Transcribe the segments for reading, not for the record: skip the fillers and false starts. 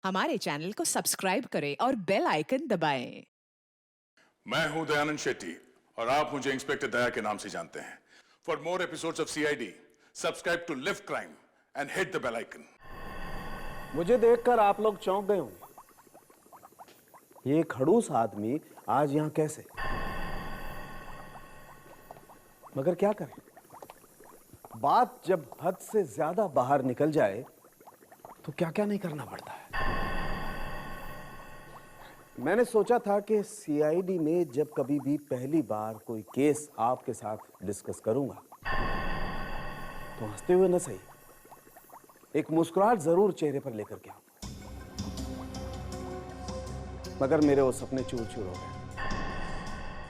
हमारे चैनल को सब्सक्राइब करें और बेल आइकन दबाएं। मैं हूं दयानंद शेट्टी और आप मुझे इंस्पेक्टर दया के नाम से जानते हैं। For more episodes of CID subscribe to lift crime and hit the bell icon. मुझे देखकर आप लोग चौंक गए होंगे। ये खड़ूस आदमी आज यहां कैसे? मगर क्या करें, बात जब हद से ज्यादा बाहर निकल जाए तो क्या क्या नहीं करना पड़ता है। मैंने सोचा था कि सीआईडी में जब कभी भी पहली बार कोई केस आपके साथ डिस्कस करूंगा तो हंसते हुए न सही, एक मुस्कुराहट जरूर चेहरे पर लेकर के आऊं। मगर मेरे वो सपने चूर चूर हो गए।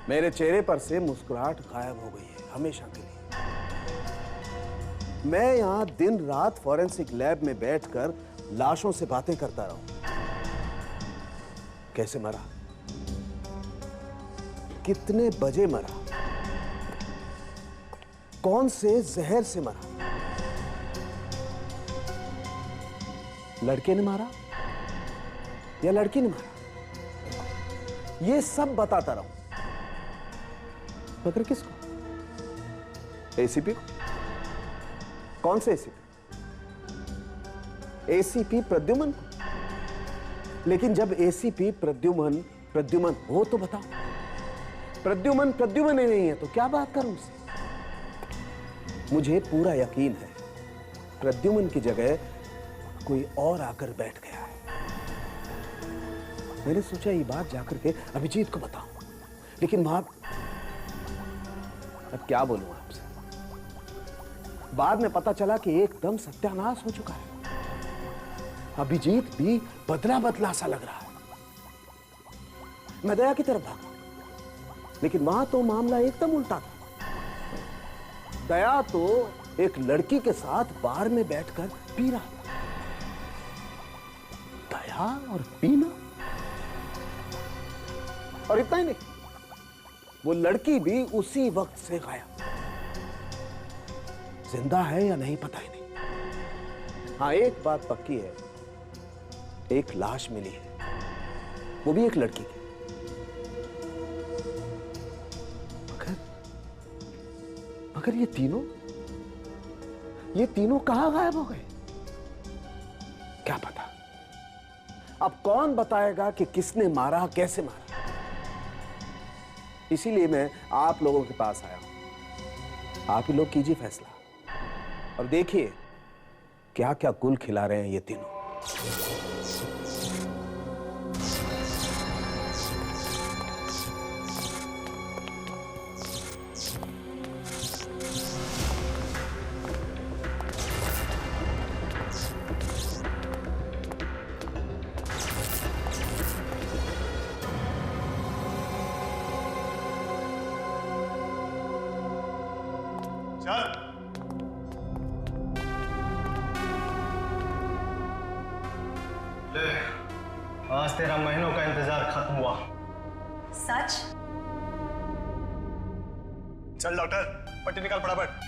मेरे चेहरे पर से मुस्कुराहट गायब हो गई है हमेशा के लिए। मैं यहां दिन रात फॉरेंसिक लैब में बैठकर लाशों से बातें करता रहूं। कैसे मरा, कितने बजे मरा, कौन से जहर से मरा, लड़के ने मारा या लड़की ने मारा, ये सब बताता रहूं। मगर किसको? एसीपी को? कौन से एसीपी? एसीपी प्रद्युमन को? लेकिन जब एसीपी प्रद्युमन हो तो बताओ। प्रद्युमन ही नहीं है तो क्या बात करूं उससे? मुझे पूरा यकीन है प्रद्युमन की जगह कोई और आकर बैठ गया है। मैंने सोचा ये बात जाकर के अभिजीत को बताऊं, लेकिन वहां अब क्या बोलूं आपसे। बाद में पता चला कि एकदम सत्यानाश हो चुका है। अभिजीत भी बदला बदला सा लग रहा है। मैं दया की तरफ भागा, लेकिन वहां तो मामला एकदम उल्टा था। दया तो एक लड़की के साथ बार में बैठकर पी रहा था। दया और पीना, और इतना ही नहीं, वो लड़की भी उसी वक्त से गायब। जिंदा है या नहीं पता ही नहीं। हाँ, एक बात पक्की है, एक लाश मिली है, वो भी एक लड़की की। मगर ये तीनों कहां गायब हो गए? क्या पता। अब कौन बताएगा कि किसने मारा, कैसे मारा? इसीलिए मैं आप लोगों के पास आया हूं। आप ही लोग कीजिए फैसला और देखिए क्या क्या गुल खिला रहे हैं ये तीनों। चल। ले, आज तेरा महीनों का इंतजार खत्म हुआ। सच? चल डॉक्टर, पट्टी निकाल फटाफट।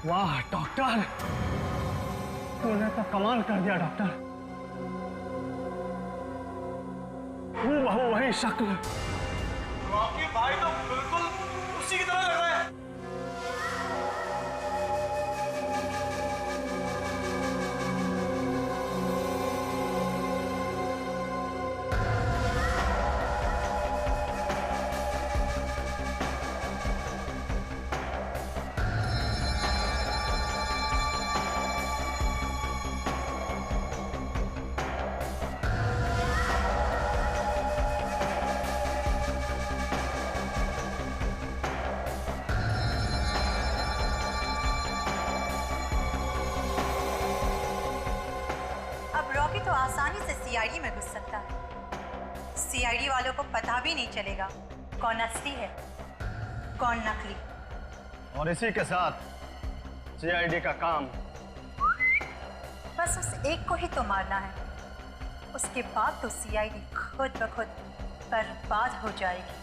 वाह डॉक्टर, तूने तो कमाल कर दिया डॉक्टर। हूबहू वही शक्ल, रॉकी भाई तो बिल्कुल उसी की तरह लग रहा है। अब रॉकी तो आसानी से सीआईडी में घुस सकता है। सीआईडी वालों को पता भी नहीं चलेगा कौन असली है कौन नकली। और इसी के साथ सीआईडी का काम। बस उस एक को ही तो मारना है, उसके बाद तो सीआईडी खुद ब खुद बर्बाद हो जाएगी।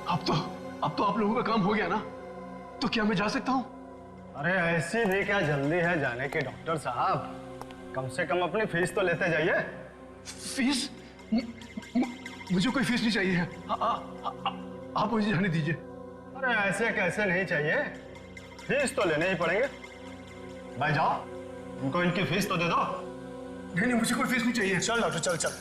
अब तो आप लोगों का काम हो गया ना, तो क्या मैं जा सकता हूँ? अरे ऐसी भी क्या जल्दी है जाने की डॉक्टर साहब? कम से कम अपनी फीस तो लेते जाइए। फीस? मुझे कोई फीस नहीं चाहिए। आप मुझे जाने दीजिए। अरे ऐसे कैसे नहीं चाहिए, फीस तो लेने ही पड़ेंगे। भाई जाओ, उनको इनकी फीस तो दे दो। नहीं, मुझे कोई फीस नहीं चाहिए। चल डॉक्टर चल चल।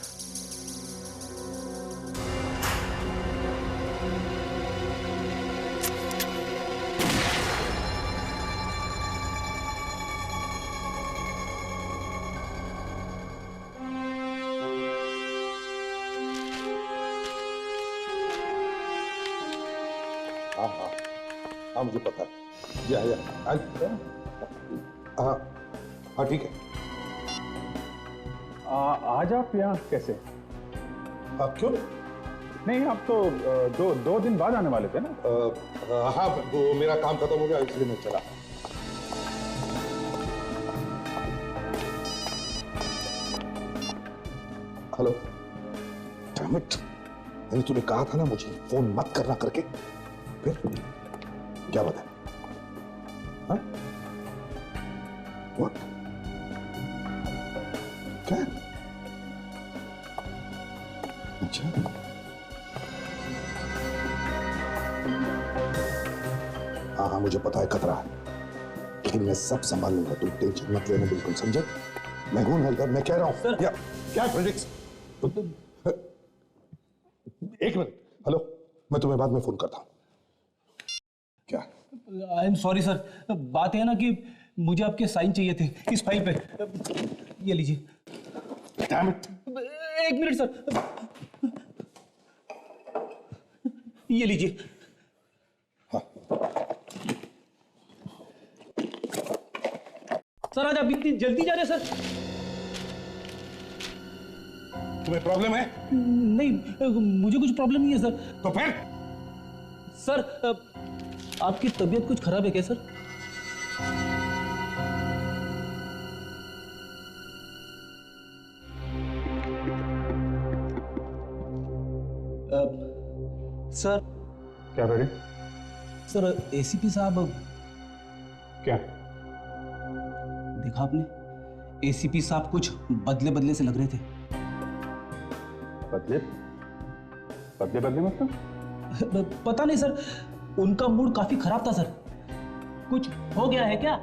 हाँ मुझे पता है। या हाँ हाँ ठीक है। आज आप यहाँ कैसे? आप क्यों? नहीं, आप तो दो दिन बाद आने वाले थे ना? हाँ वो मेरा काम खत्म हो गया इसलिए मैं चला। हेलो डैम इट, मैंने तुम्हें कहा था ना मुझे फोन मत करना करके। फिर क्या बता? हाँ? What? क्या? अच्छा हाँ मुझे पता है खतरा है, लेकिन मैं सब संभाल लूंगा, तुम टेंशन मत लेना बिल्कुल, समझे? मैं हूं ना इधर, मैं कह रहा हूं। क्या फ्रेडरिक्स? एक मिनट, हेलो, मैं तुम्हें बाद में फोन करता हूं। क्या? आई एम सॉरी सर, बात है ना कि मुझे आपके साइन चाहिए थे इस फाइल पे। ये लीजिए। Damn it! एक मिनट सर, ये लीजिए। हाँ। सर आज आप इतनी जल्दी जा रहे हैं सर? तुम्हें प्रॉब्लम है? नहीं, मुझे कुछ प्रॉब्लम नहीं है सर। तो फिर? सर आपकी तबीयत कुछ खराब है क्या सर? सर क्या रेडी? सर एसीपी साहब, क्या? देखा आपने, एसीपी साहब कुछ बदले बदले से लग रहे थे। बदले बदले बदले मतलब? पता नहीं सर, उनका मूड काफी खराब था सर। कुछ हो गया है क्या?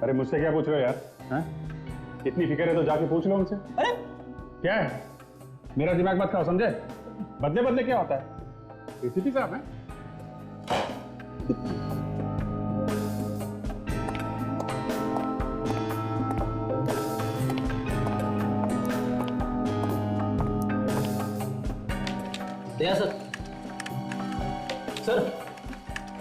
अरे मुझसे क्या पूछ रहे हो यार? हाँ? इतनी फिक्र है तो जाके पूछ लो उनसे। अरे क्या है? मेरा दिमाग मत खाओ, समझे? बदले बदले क्या होता है? एसीपी साहब है। दया सर। सर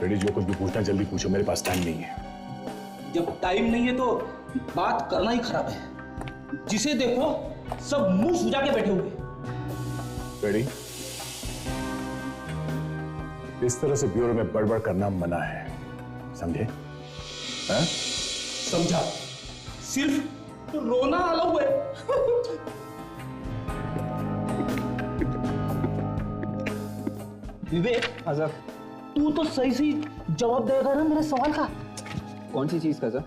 रेडी, जो कुछ भी पूछना जल्दी पूछो, मेरे पास टाइम नहीं है। जब टाइम नहीं है तो बात करना ही खराब है। जिसे देखो सब मुंह सुजा के बैठे हुए। रेडी, इस तरह से ब्यूरो में बड़बड़ करना मना है, समझे? हाँ? समझा, सिर्फ रोना अलाउ है। विवेक, सर तू तो सही सही जवाब देगा ना मेरे सवाल का? कौन सी चीज का सर?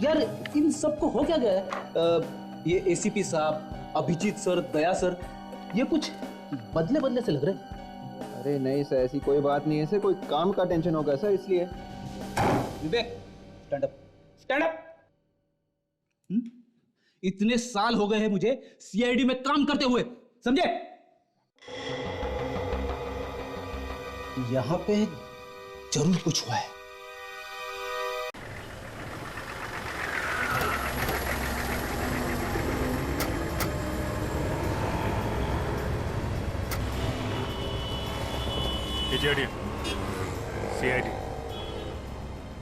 यार इन सबको हो क्या गया है? ये एसीपी साहब, अभिजीत सर, दया सर, ये कुछ बदले बदले से लग रहे। अरे नहीं सर, ऐसी कोई बात नहीं है सर, कोई काम का टेंशन होगा सर इसलिए। विवेक, स्टैंड अप, स्टैंड अप। इतने साल हो गए हैं मुझे सीआईडी में काम करते हुए, समझे? यहां पे जरूर कुछ हुआ है। सीआईडी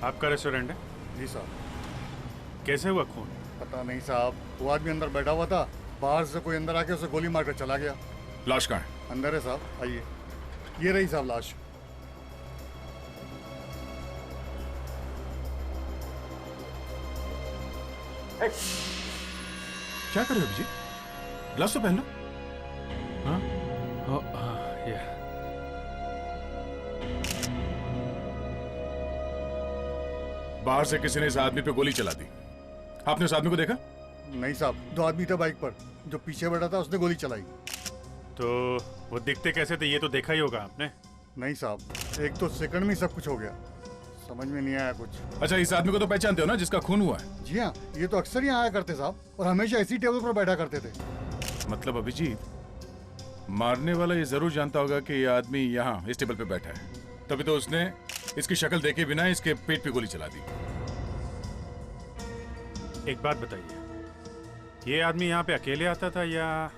आपका रेस्टोरेंट है? जी साहब। कैसे हुआ खून? पता नहीं साहब, वो आदमी अंदर बैठा हुआ था, बाहर से कोई अंदर आके उसे गोली मारकर चला गया। लाश कहाँ है? अंदर है साहब, आइए। ये रही साहब लाश। क्या कर रहे हो अभिजीत? ग्लव्स तो पहन लो। हाँ? ये बाहर से किसी ने इस आदमी पे गोली चला दी। आपने उस आदमी को देखा? नहीं साहब, 2 आदमी थे बाइक पर, जो पीछे बैठा था उसने गोली चलाई। तो वो दिखते कैसे थे ये तो देखा ही होगा आपने? नहीं साहब, एक तो सेकंड में सब कुछ हो गया, समझ में नहीं आया कुछ। अच्छा, इस आदमी को तो पहचानते हो ना जिसका खून हुआ है? जी हाँ, ये तो अक्सर यहाँ आया करते साहब, और हमेशा इसी टेबल पर बैठा करते थे। मतलब अभिजीत, मारने वाला ये जरूर जानता होगा कि ये आदमी यहाँ इस टेबल पे बैठा है, तभी तो उसने इसकी शक्ल देखे बिना इसके पेट पे गोली चला दी। एक बात बताइए, ये आदमी यहाँ पे अकेले आता था या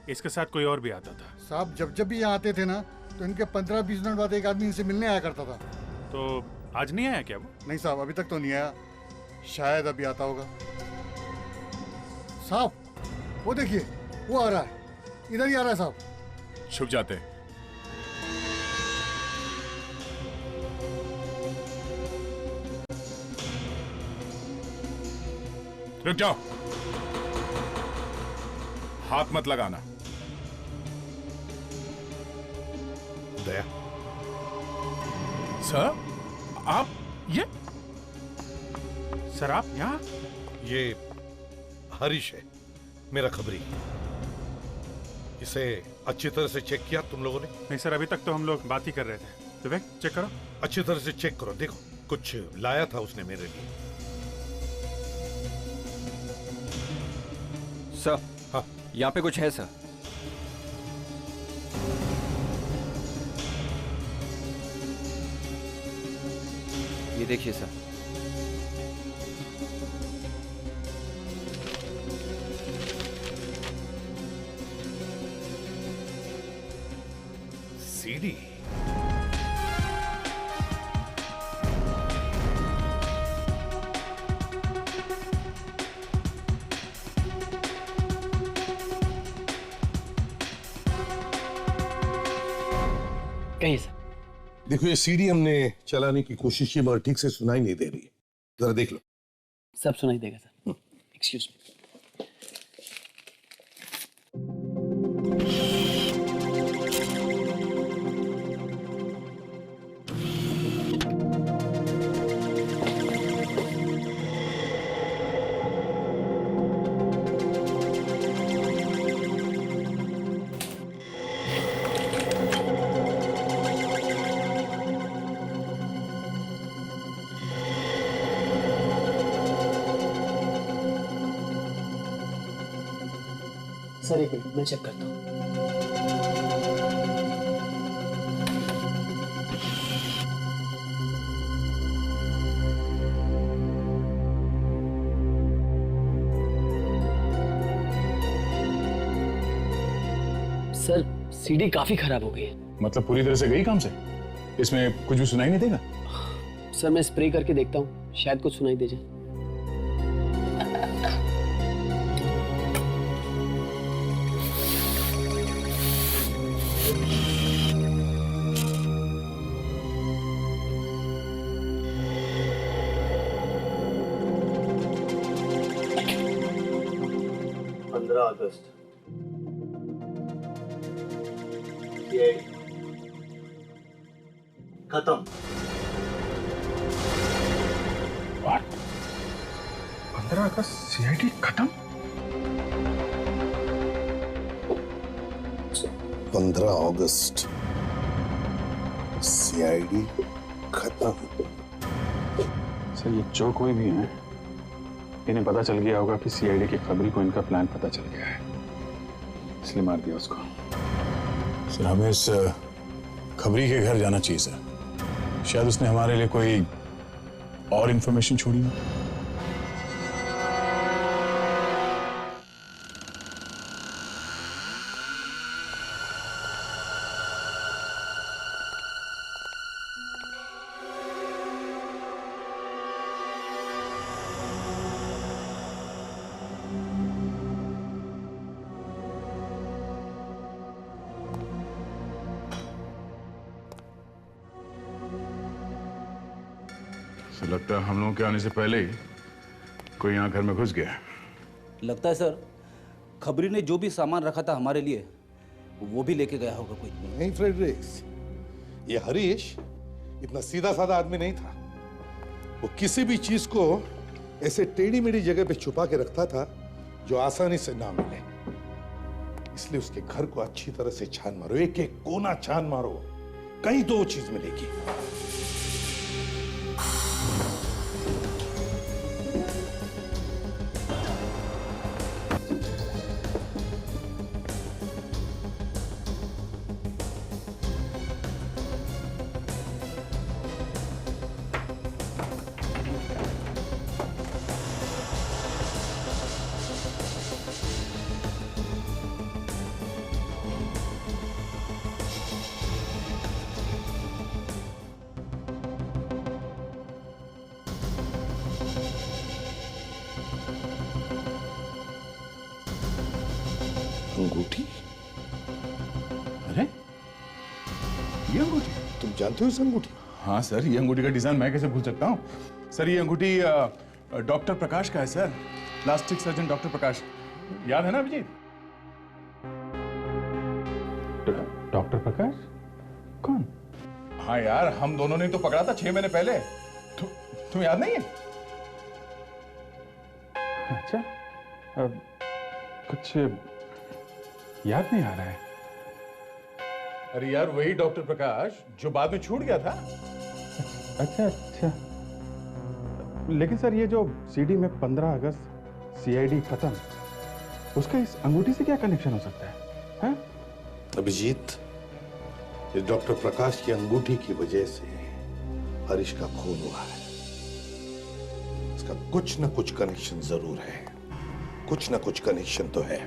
इसके साथ कोई और भी आता था? साहब, जब जब भी यहाँ आते थे ना, तो इनके 15-20 मिनट बाद एक आदमी इनसे मिलने आया करता था। तो आज नहीं आया क्या वो? नहीं साहब, अभी तक तो नहीं आया, शायद अभी आता होगा। साहब, वो देखिए, वो आ रहा है, इधर ही आ रहा है साहब। छुप जाते हैं। रुक जाओ, हाथ मत लगाना। दया, सर, आप ये? सर आप यहाँ? ये हरीश है, मेरा खबरी। इसे अच्छी तरह से चेक किया तुम लोगों ने? नहीं सर, अभी तक तो हम लोग बात ही कर रहे थे। विवेक, चेक करो। अच्छी तरह से चेक करो, देखो कुछ लाया था उसने मेरे लिए। सर, हाँ, यहाँ पे कुछ है सर। ये देखिए सर। सीडी। कहीं सर। देखो, ये सीडी हमने चलाने की कोशिश की मगर ठीक से सुनाई नहीं दे रही है, जरा देख लो। सब सुनाई देगा सर। Excuse me. सर एक मिनट, मैं चेक करता हूँ। सर सीडी काफी खराब हो गई है। मतलब पूरी तरह से गई काम से? इसमें कुछ भी सुनाई नहीं देगा? सर मैं स्प्रे करके देखता हूँ, शायद कुछ सुनाई दे जाए। अगस्त खत्म। 15 अगस्त सीआईडी खत्म? 15 अगस्त सीआईडी खत्म। सर ये जो कोई भी है, इन्हें पता चल गया होगा कि सीआईडी की खबरी को इनका प्लान पता चल गया है, इसलिए मार दिया उसको। सर हमें इस खबरी के घर जाना चाहिए सर, शायद उसने हमारे लिए कोई और इंफॉर्मेशन छोड़ी हो। लगता है हम लोगों के आने से पहले ही कोई यहाँ घर में घुस गया है। लगता है सर खबरी ने जो भी सामान रखा था हमारे लिए वो भी लेके गया होगा कोई। नहीं फ्रेडरिक्स, ये हरीश इतना सीधा साधा आदमी नहीं था। वो किसी भी चीज को ऐसे टेढ़ी मेढ़ी जगह पे छुपा के रखता था जो आसानी से ना मिले। इसलिए उसके घर को अच्छी तरह से छान मारो, एक एक कोना छान मारो, कहीं तो वो चीज मिलेगी। अंगूठी? अरे ये अंगूठी तुम जानते हो इस अंगूठी? हाँ सर, ये अंगूठी का डिजाइन मैं कैसे भूल सकता हूँ। सर ये अंगूठी डॉक्टर प्रकाश का है सर, प्लास्टिक सर्जन डॉक्टर प्रकाश, याद है ना अभिजीत? डॉक्टर प्रकाश कौन? हाँ यार, हम दोनों ने तो पकड़ा था 6 महीने पहले, तुम्हें याद नहीं है? अच्छा, कुछ याद नहीं आ रहा है। अरे यार वही डॉक्टर प्रकाश जो बाद में छूट गया था। अच्छा अच्छा, लेकिन सर ये जो सीडी में 15 अगस्त सीआईडी खत्म, उसका इस अंगूठी से क्या कनेक्शन हो सकता है? हाँ? अभिजीत, इस डॉक्टर प्रकाश की अंगूठी की वजह से हरीश का खून हुआ है। इसका कुछ न कुछ कनेक्शन जरूर है, कुछ न कुछ कनेक्शन तो है।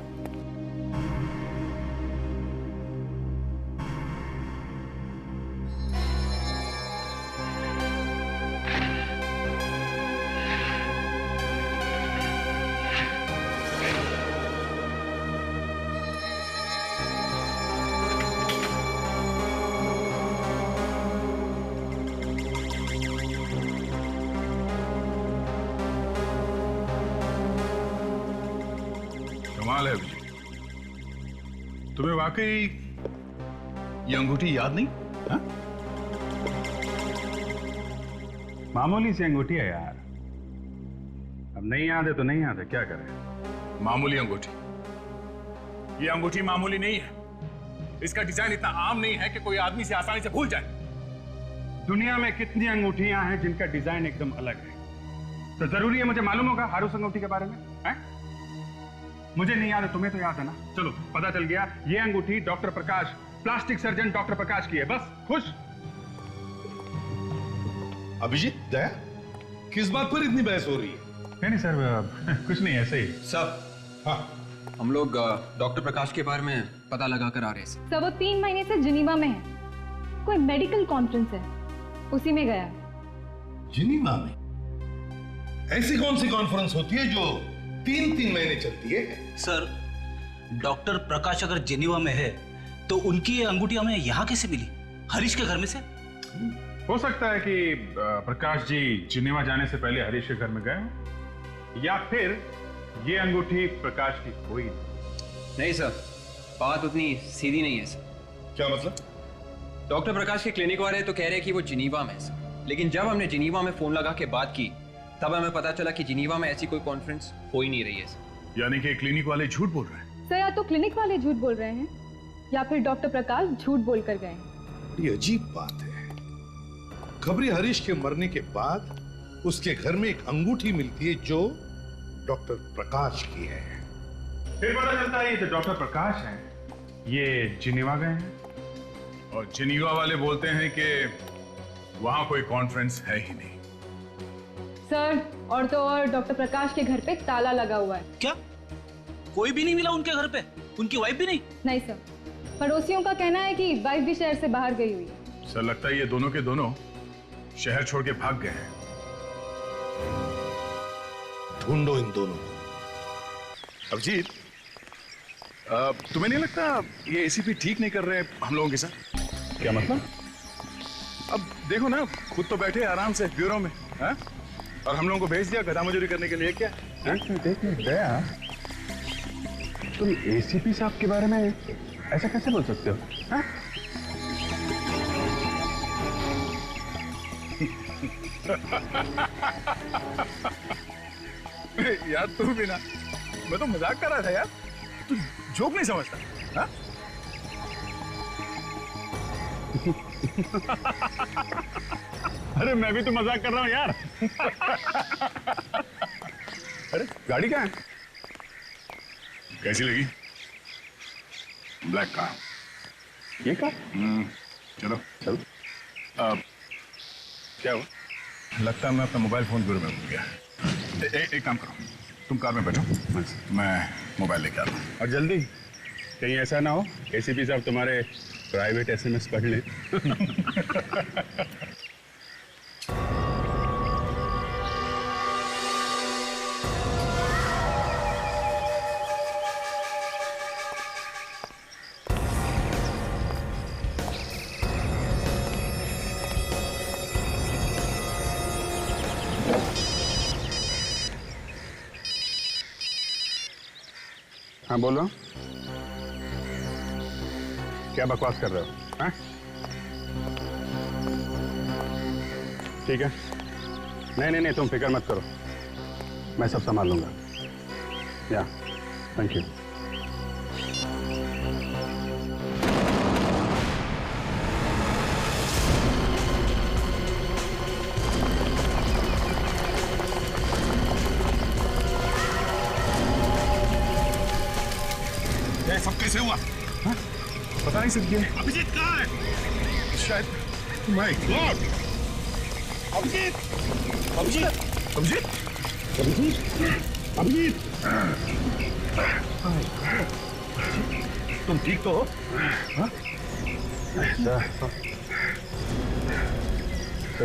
कमाल है अभिजीत, तुम्हें वाकई ये अंगूठी याद नहीं? हा? मामूली सी अंगूठी है यार, अब नहीं याद है तो नहीं याद है, क्या करें। मामूली अंगूठी? ये अंगूठी मामूली नहीं है, इसका डिजाइन इतना आम नहीं है कि कोई आदमी से आसानी से भूल जाए। दुनिया में कितनी अंगूठियां हैं जिनका डिजाइन एकदम अलग है, तो जरूरी है मुझे मालूम होगा हर उस अंगूठी के बारे में? है? मुझे नहीं याद है, तुम्हें तो याद है ना? चलो पता चल गया, ये अंगूठी डॉक्टर प्रकाश, प्लास्टिक सर्जन डॉक्टर प्रकाश की है। बस खुश? अभिजीत, दया, किस बात पर इतनी बहस हो रही है? नहीं सर, कुछ नहीं, ऐसे ही। सब हाँ, हम लोग डॉक्टर प्रकाश के बारे में पता लगा कर आ रहे हैं। सर वो 3 महीने से जिनीवा में है, कोई मेडिकल कॉन्फ्रेंस है, उसी में गया। जिनीवा में? ऐसी कौन सी कॉन्फ्रेंस होती है जो 3-3 महीने चलती है? सर डॉक्टर प्रकाश अगर जिनीवा में है तो उनकी ये अंगूठी हमें यहाँ कैसे मिली? हरीश के घर में से? हो सकता है कि प्रकाश जी जिनेवा जाने से पहले हरीश के घर में गए हों, या फिर ये अंगूठी प्रकाश की कोई नहीं सर, बात उतनी सीधी नहीं है सर। क्या मतलब? डॉक्टर प्रकाश के क्लिनिक वाले तो कह रहे हैं कि वो जिनीवा में है सर, लेकिन जब हमने जिनीवा में फोन लगा के बात की तब हमें पता चला कि जिनीवा में ऐसी कोई कॉन्फ्रेंस हो ही नहीं रही है सर। यानी कि क्लिनिक वाले झूठ बोल रहे हैं? सर या तो क्लिनिक वाले झूठ बोल रहे हैं या फिर डॉक्टर प्रकाश झूठ बोलकर गए हैं। ये अजीब बात है। खबरी हरीश के मरने के बाद उसके घर में एक अंगूठी मिलती है जो डॉक्टर प्रकाश की है। फिर पता चलता है ये तो डॉक्टर प्रकाश हैं, ये जिनेवा गए हैं और जिनेवा वाले बोलते हैं कि वहां कोई कॉन्फ्रेंस है ही नहीं। सर, और तो और डॉक्टर प्रकाश के घर पे ताला लगा हुआ है। क्या कोई भी नहीं मिला उनके घर पे? उनकी वाइफ भी नहीं? नहीं सर, पड़ोसियों का कहना है कि वाइफ भी शहर से बाहर गई हुई है। सर लगता है ये दोनों के दोनों शहर छोड़ के भाग गए हैं। ढूंढो इन दोनों को। अभिजीत, तुम्हें नहीं लगता ये एसीपी ठीक नहीं कर रहे हैं हम लोगों के साथ? क्या मतलब? अब देखो ना, खुद तो बैठे आराम से ब्यूरो में, है? और हम लोगों को भेज दिया गधा मजूरी करने के लिए। क्या देखने गया तुम एसीपी साहब के बारे में ऐसा कैसे बोल सकते हो? हा? यार तू भी ना, मैं तो मजाक कर रहा था यार, तू जोक नहीं समझता? हा? अरे मैं भी तो मजाक कर रहा हूं यार। अरे गाड़ी कहाँ है? कैसी लगी? Black car. ये कार? चलो चलो। क्या हुआ? लगता है मैं अपना मोबाइल फोन ब्यूरो में भूल गया। एक काम करो, तुम कार में बैठो, मैं मोबाइल लेके आता हूँ। और जल्दी, कहीं ऐसा ना हो एसीपी साहब तुम्हारे प्राइवेट एसएमएस पढ़ लें। हाँ बोलो, क्या बकवास कर रहे हो? हाँ? ठीक है, नहीं तुम फिक्र मत करो, मैं सब संभाल लूंगा। या थैंक यू। सब कैसे हुआ? हा? पता नहीं सर, ये अभिजीत कहाँ है? शायद माय गॉड, अभिजीत अभिजीत अभिजीत अभिजीत अभिजीत, तुम ठीक तो हो? हाँ? तो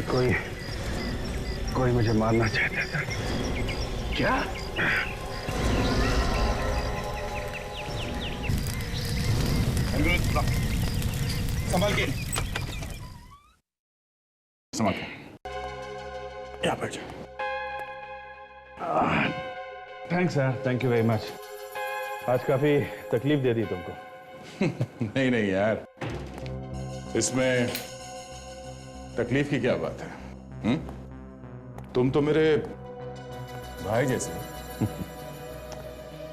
कोई मुझे मारना चाहता था। क्या? संभाल के, संभाल के, यहाँ बैठ जाओ। थैंक्स यार, थैंक यू वेरी मच। आज काफी तकलीफ दे दी तुमको। नहीं यार, इसमें तकलीफ की क्या बात है? तुम तो मेरे भाई जैसे।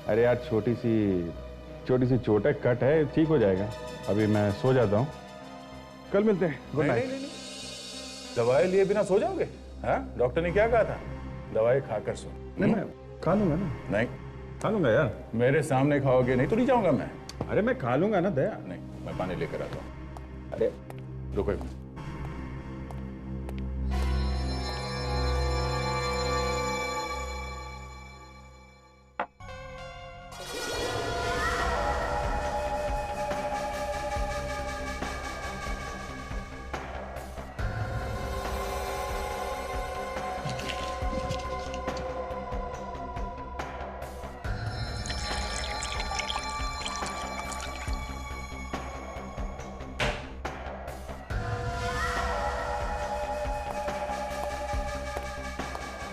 अरे यार, छोटी सी चोट है, कट है, ठीक हो जाएगा। अभी मैं सो जाता हूँ, कल मिलते हैं। Good night. नहीं, दवाई लिए बिना सो जाओगे? हाँ, डॉक्टर ने क्या कहा था? दवाई खाकर सो। नहीं, मैं खा लूंगा ना। नहीं, खा लूंगा यार। मेरे सामने खाओगे? नहीं तो नहीं जाऊंगा मैं। अरे मैं खा लूंगा ना दया। नहीं, मैं पानी लेकर आता हूँ। अरे रुको एक मिनट।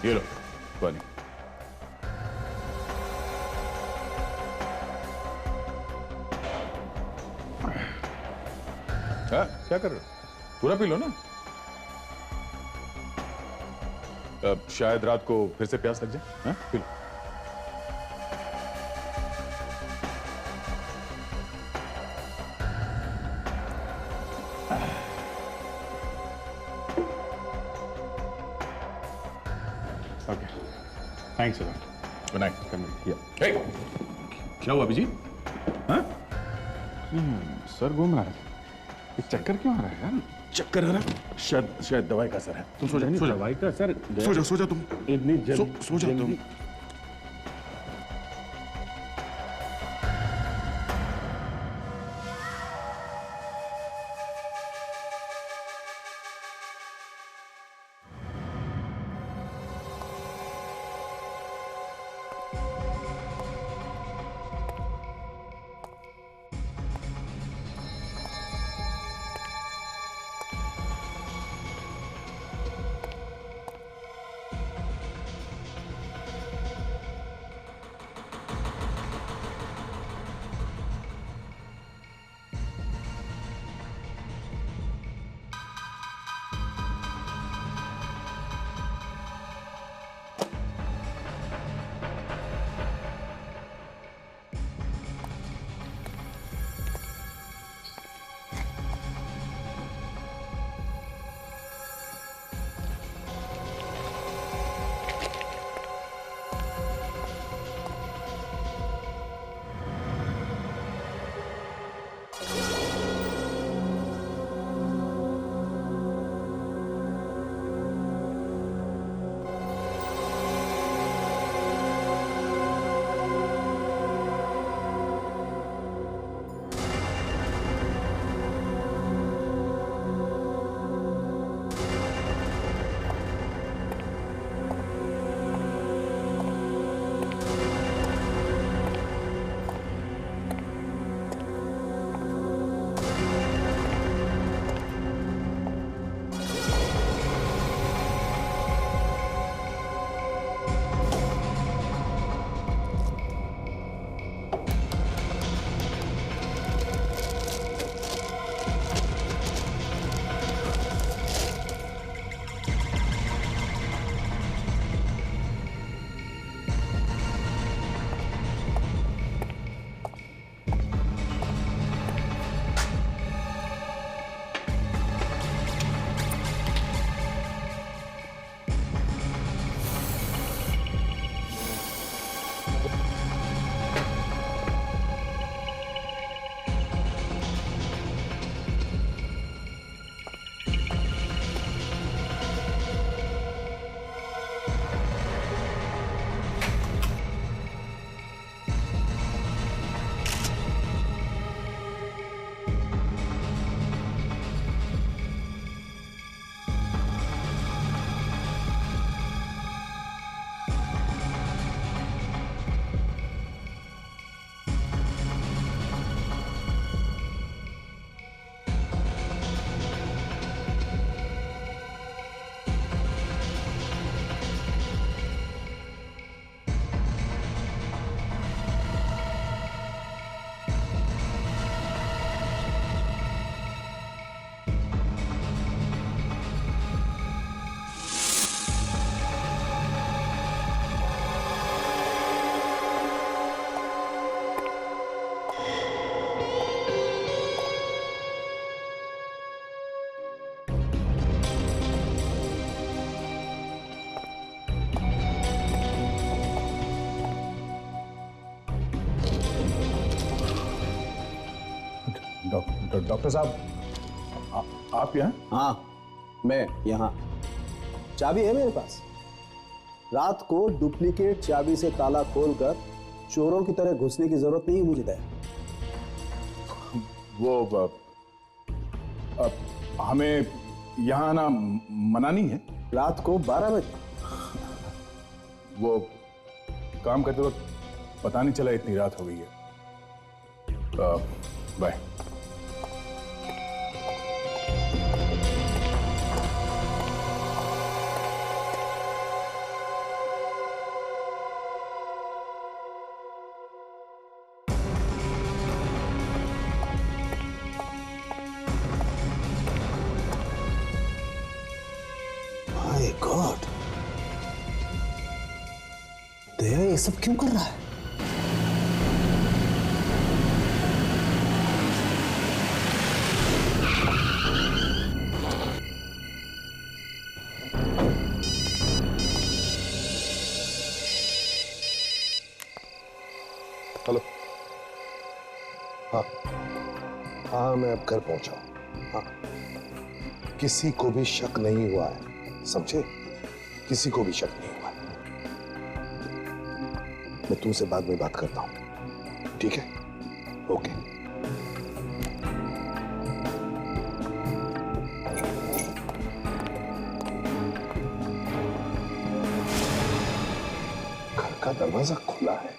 ये लो पानी। हाँ, क्या कर रहे हो? पूरा पी लो ना। अब शायद रात को फिर से प्यास लग जाए। हाँ, पी लो। Okay, thanks sir. Good night. Hey, क्या हुआ अभिजीत? हाँ? सर घूम रहा है, एक चक्कर क्यों आ रहा है यार? चक्कर आ रहा? शायद दवाई का असर है। तुम सो जाओ, दवाई का सर, सो जाओ तुम। इतनी सो जाओ तुम। डॉक्टर साहब आप यहाँ? हाँ मैं यहाँ। चाबी है मेरे पास। रात को डुप्लीकेट चाबी से ताला खोलकर चोरों की तरह घुसने की जरूरत नहीं मुझे दया। वो हमें यहाँ आना मना नहीं है। रात को 12 बजे। वो काम करते वक्त पता नहीं चला इतनी रात हो गई है। बाय। माय गॉड, दया ये सब क्यों कर रहा है? हाँ, मैं अब घर पहुंचा हूं। हाँ, किसी को भी शक नहीं हुआ है, समझे? किसी को भी शक नहीं हुआ है। मैं तुमसे बाद में बात करता हूं, ठीक है? ओके। घर का दरवाजा खुला है।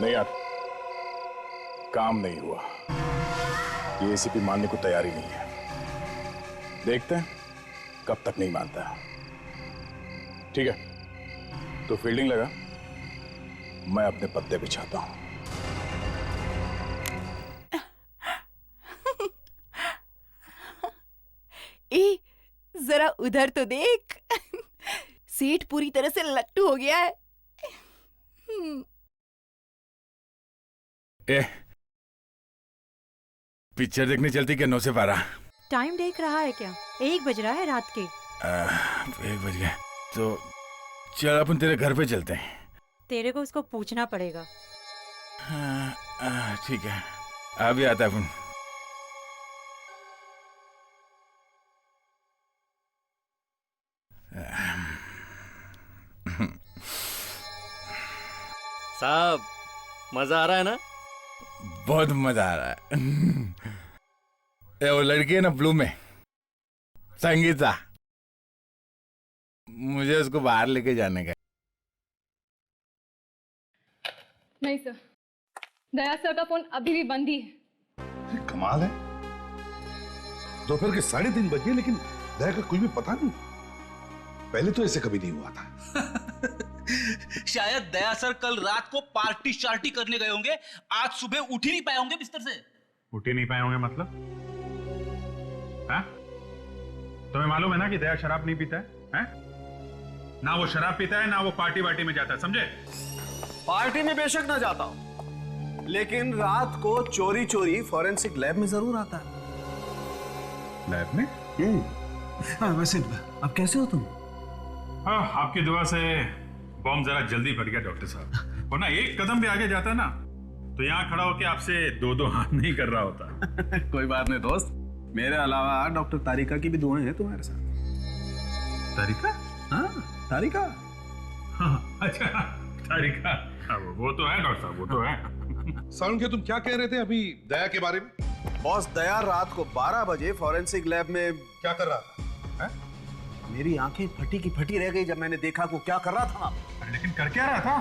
नहीं यार, काम नहीं हुआ। ये एसीपी मानने को तैयार ही नहीं है। देखते हैं कब तक नहीं मानता। ठीक है, तो फील्डिंग लगा, मैं अपने पत्ते पे छाता हूं। ए, जरा उधर तो देख। सेठ पूरी तरह से लट्टू हो गया है। पिक्चर देखने चलती क्या 9 से 12? टाइम देख रहा है क्या? 1 बज रहा है रात के। 1 बज गए तो चल अपन तेरे घर पे चलते हैं। तेरे को उसको पूछना पड़ेगा। ठीक है, अभी आता अपन। साहब, मजा आ रहा है ना? बहुत मजा आ रहा है। वो लड़की है ना ब्लू में, संगीता, मुझे उसको बाहर लेके जाने का। नहीं सर, दया सर का फोन अभी भी बंद ही है। कमाल है, दोपहर के 3:30 बजे लेकिन दया का कुछ भी पता नहीं। पहले तो ऐसे कभी नहीं हुआ था। शायद दया सर कल रात को पार्टी शार्टी करने गए होंगे, आज सुबह उठ ही नहीं पाए होंगे बिस्तर से। उठ ही नहीं पाए होंगे मतलब? हाँ? तुम्हें मालूम है ना कि दया शराब नहीं पीता है? ना वो शराब पीता है, ना वो पार्टी वार्टी में जाता है, समझे? पार्टी में बेशक ना जाता हूं, लेकिन रात को चोरी चोरी फॉरेंसिक लैब में जरूर आता है। लैब में? हाँ, वैसे अब कैसे हो तुम? हाँ, आपकी दुआ से बॉम्ब जरा जल्दी फट गया डॉक्टर साहब, वरना एक कदम भी आगे जाता ना तो यहाँ खड़ा होकर आपसे 2-2 हाथ नहीं कर रहा होता। कोई बात नहीं दोस्त, मेरे अलावा डॉक्टर तारिका की भी दुआएं हैं तुम्हारे साथ। तारिका? हाँ, तारिका। हाँ, अच्छा तारिका, वो तो है डॉक्टर साहब, वो तो है। साउंड के तुम क्या कह रहे थे अभी दया के बारे में? बॉस, दया रात को 12 बजे फॉरेंसिक लैब में क्या कर रहा था? मेरी आंखें फटी की फटी रह गई जब मैंने देखा वो क्या कर रहा था। लेकिन कर क्या रहा था?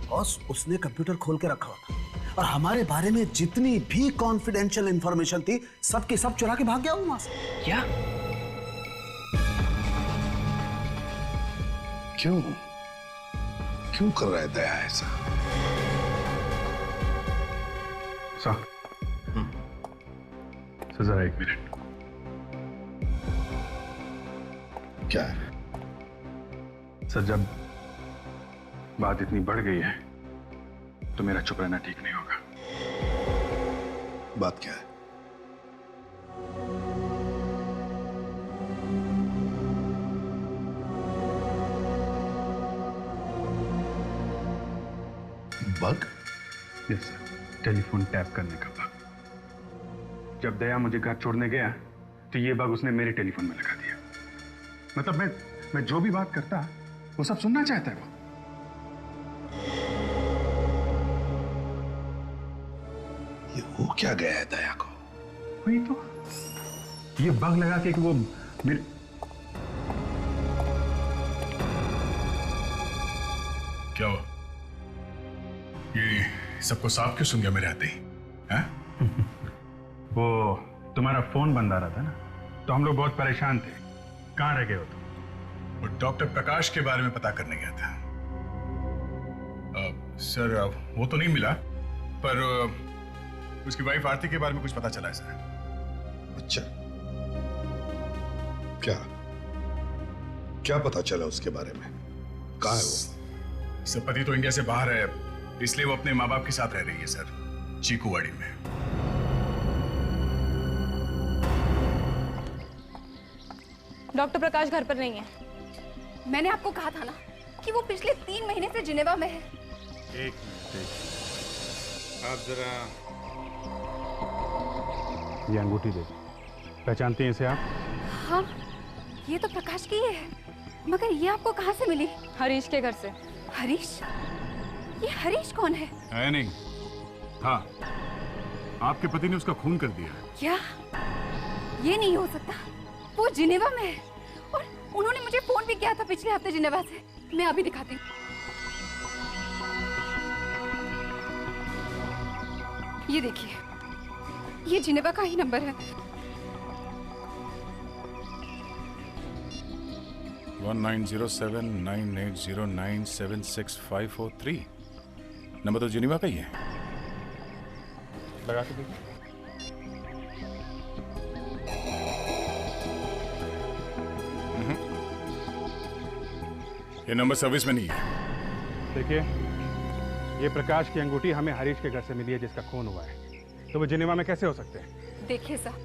बॉस, उसने कंप्यूटर खोल के रखा हुआ था और हमारे बारे में जितनी भी कॉन्फिडेंशियल इंफॉर्मेशन थी सबकी सब चुरा के भाग गया हूं वहां से। क्या? क्यों क्यों कर रहा है दया ऐसा? सर जरा 1 मिनट। क्या है? सर जब बात इतनी बढ़ गई है तो मेरा चुप रहना ठीक नहीं होगा। बात क्या है? Bug? Yes sir, telephone tap करने का बग। जब दया मुझे घर छोड़ने गया तो ये बग उसने मेरे टेलीफोन में लगा दिया। मतलब मैं जो भी बात करता वो सब सुनना चाहता है वो। ये हो क्या गया है दया को? वही तो, ये बग लगा के कि वो मेरे क्या हुआ? ये सबको साफ क्यों सुन गया मेरे आते ही? हैं? वो तुम्हारा फोन बंद आ रहा था ना, तो हम लोग बहुत परेशान थे। कहाँ रह गए हो तुम? वो डॉक्टर प्रकाश के बारे में पता करने गया था। सर वो तो नहीं मिला, पर उसकी वाइफ आरती के बारे में कुछ पता चला है सर। अच्छा, क्या क्या पता चला उसके बारे में? कहाँ है वो? सर पति तो इंडिया से बाहर है, इसलिए वो अपने माँ बाप के साथ रह रही है सर, चीकूवाड़ी में। डॉक्टर प्रकाश घर पर नहीं है। मैंने आपको कहा था ना कि वो पिछले 3 महीने से जिनेवा में है। एक मिनट, आप जरा ये अंगूठी दे। पहचानते हैं इसे आप? हाँ, ये तो प्रकाश की है, मगर ये आपको कहाँ से मिली? हरीश के घर से। हरीश? ये हरीश कौन है? है नहीं। हाँ, आपके पति ने उसका खून कर दिया। क्या? ये नहीं हो सकता। वो जिनेवा में है और उन्होंने मुझे फोन भी किया था पिछले हफ्ते जिनेवा से। मैं अभी दिखाती हूँ। ये देखिए, ये जिनेवा का ही नंबर है। 190798097653 नंबर तो जिनेवा का ही है। लगा के देखिए। ये नंबर सर्विस में नहीं है। देखिए, ये प्रकाश की अंगूठी हमें हरीश के घर से मिली है जिसका खून हुआ है, तो वो जिनेवा में कैसे हो सकते हैं? देखिए साहब,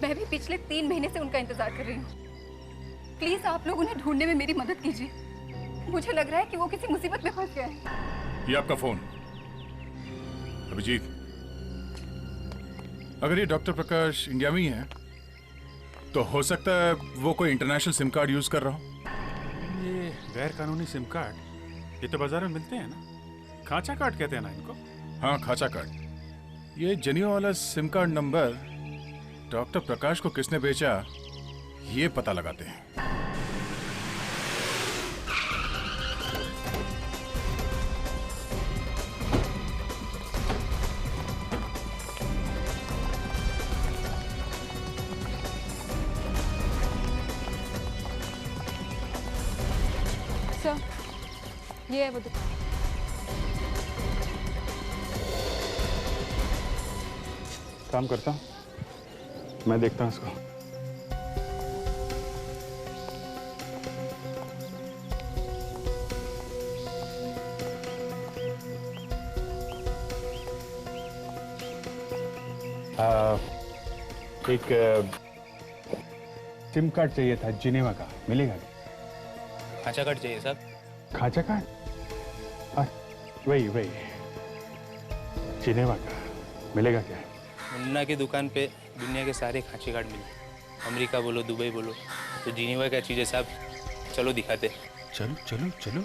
मैं भी पिछले 3 महीने से उनका इंतजार कर रही हूँ। प्लीज आप लोग उन्हें ढूंढने में मेरी मदद कीजिए। मुझे लग रहा है कि वो किसी मुसीबत में फंस गए हैं। ये आपका फोन। अभिजीत, अगर ये डॉक्टर प्रकाश इंडिया में ही है तो हो सकता है वो कोई इंटरनेशनल सिम कार्ड यूज कर रहा हो। ये गैर कानूनी सिम कार्ड, ये तो बाजार में मिलते हैं ना, खांचा कार्ड कहते हैं ना इनको। हाँ, खांचा कार्ड। ये जनियो वाला सिम कार्ड नंबर डॉक्टर प्रकाश को किसने बेचा, ये पता लगाते हैं। सर, ये है वो दुकान। काम करता हूँ, मैं देखता हूँ इसको। एक सिम कार्ड चाहिए था जिनेवा का, मिलेगा क्या? खांचा कार्ड चाहिए साहब। खांचा कार्ड? वही जिनेवा का मिलेगा क्या? मुन्ना की दुकान पे दुनिया के सारे खांचे कार्ड मिले, अमेरिका बोलो, दुबई बोलो, तो जिनेवा क्या चीज़ है साहब? चलो दिखाते। चलो चलो चलो।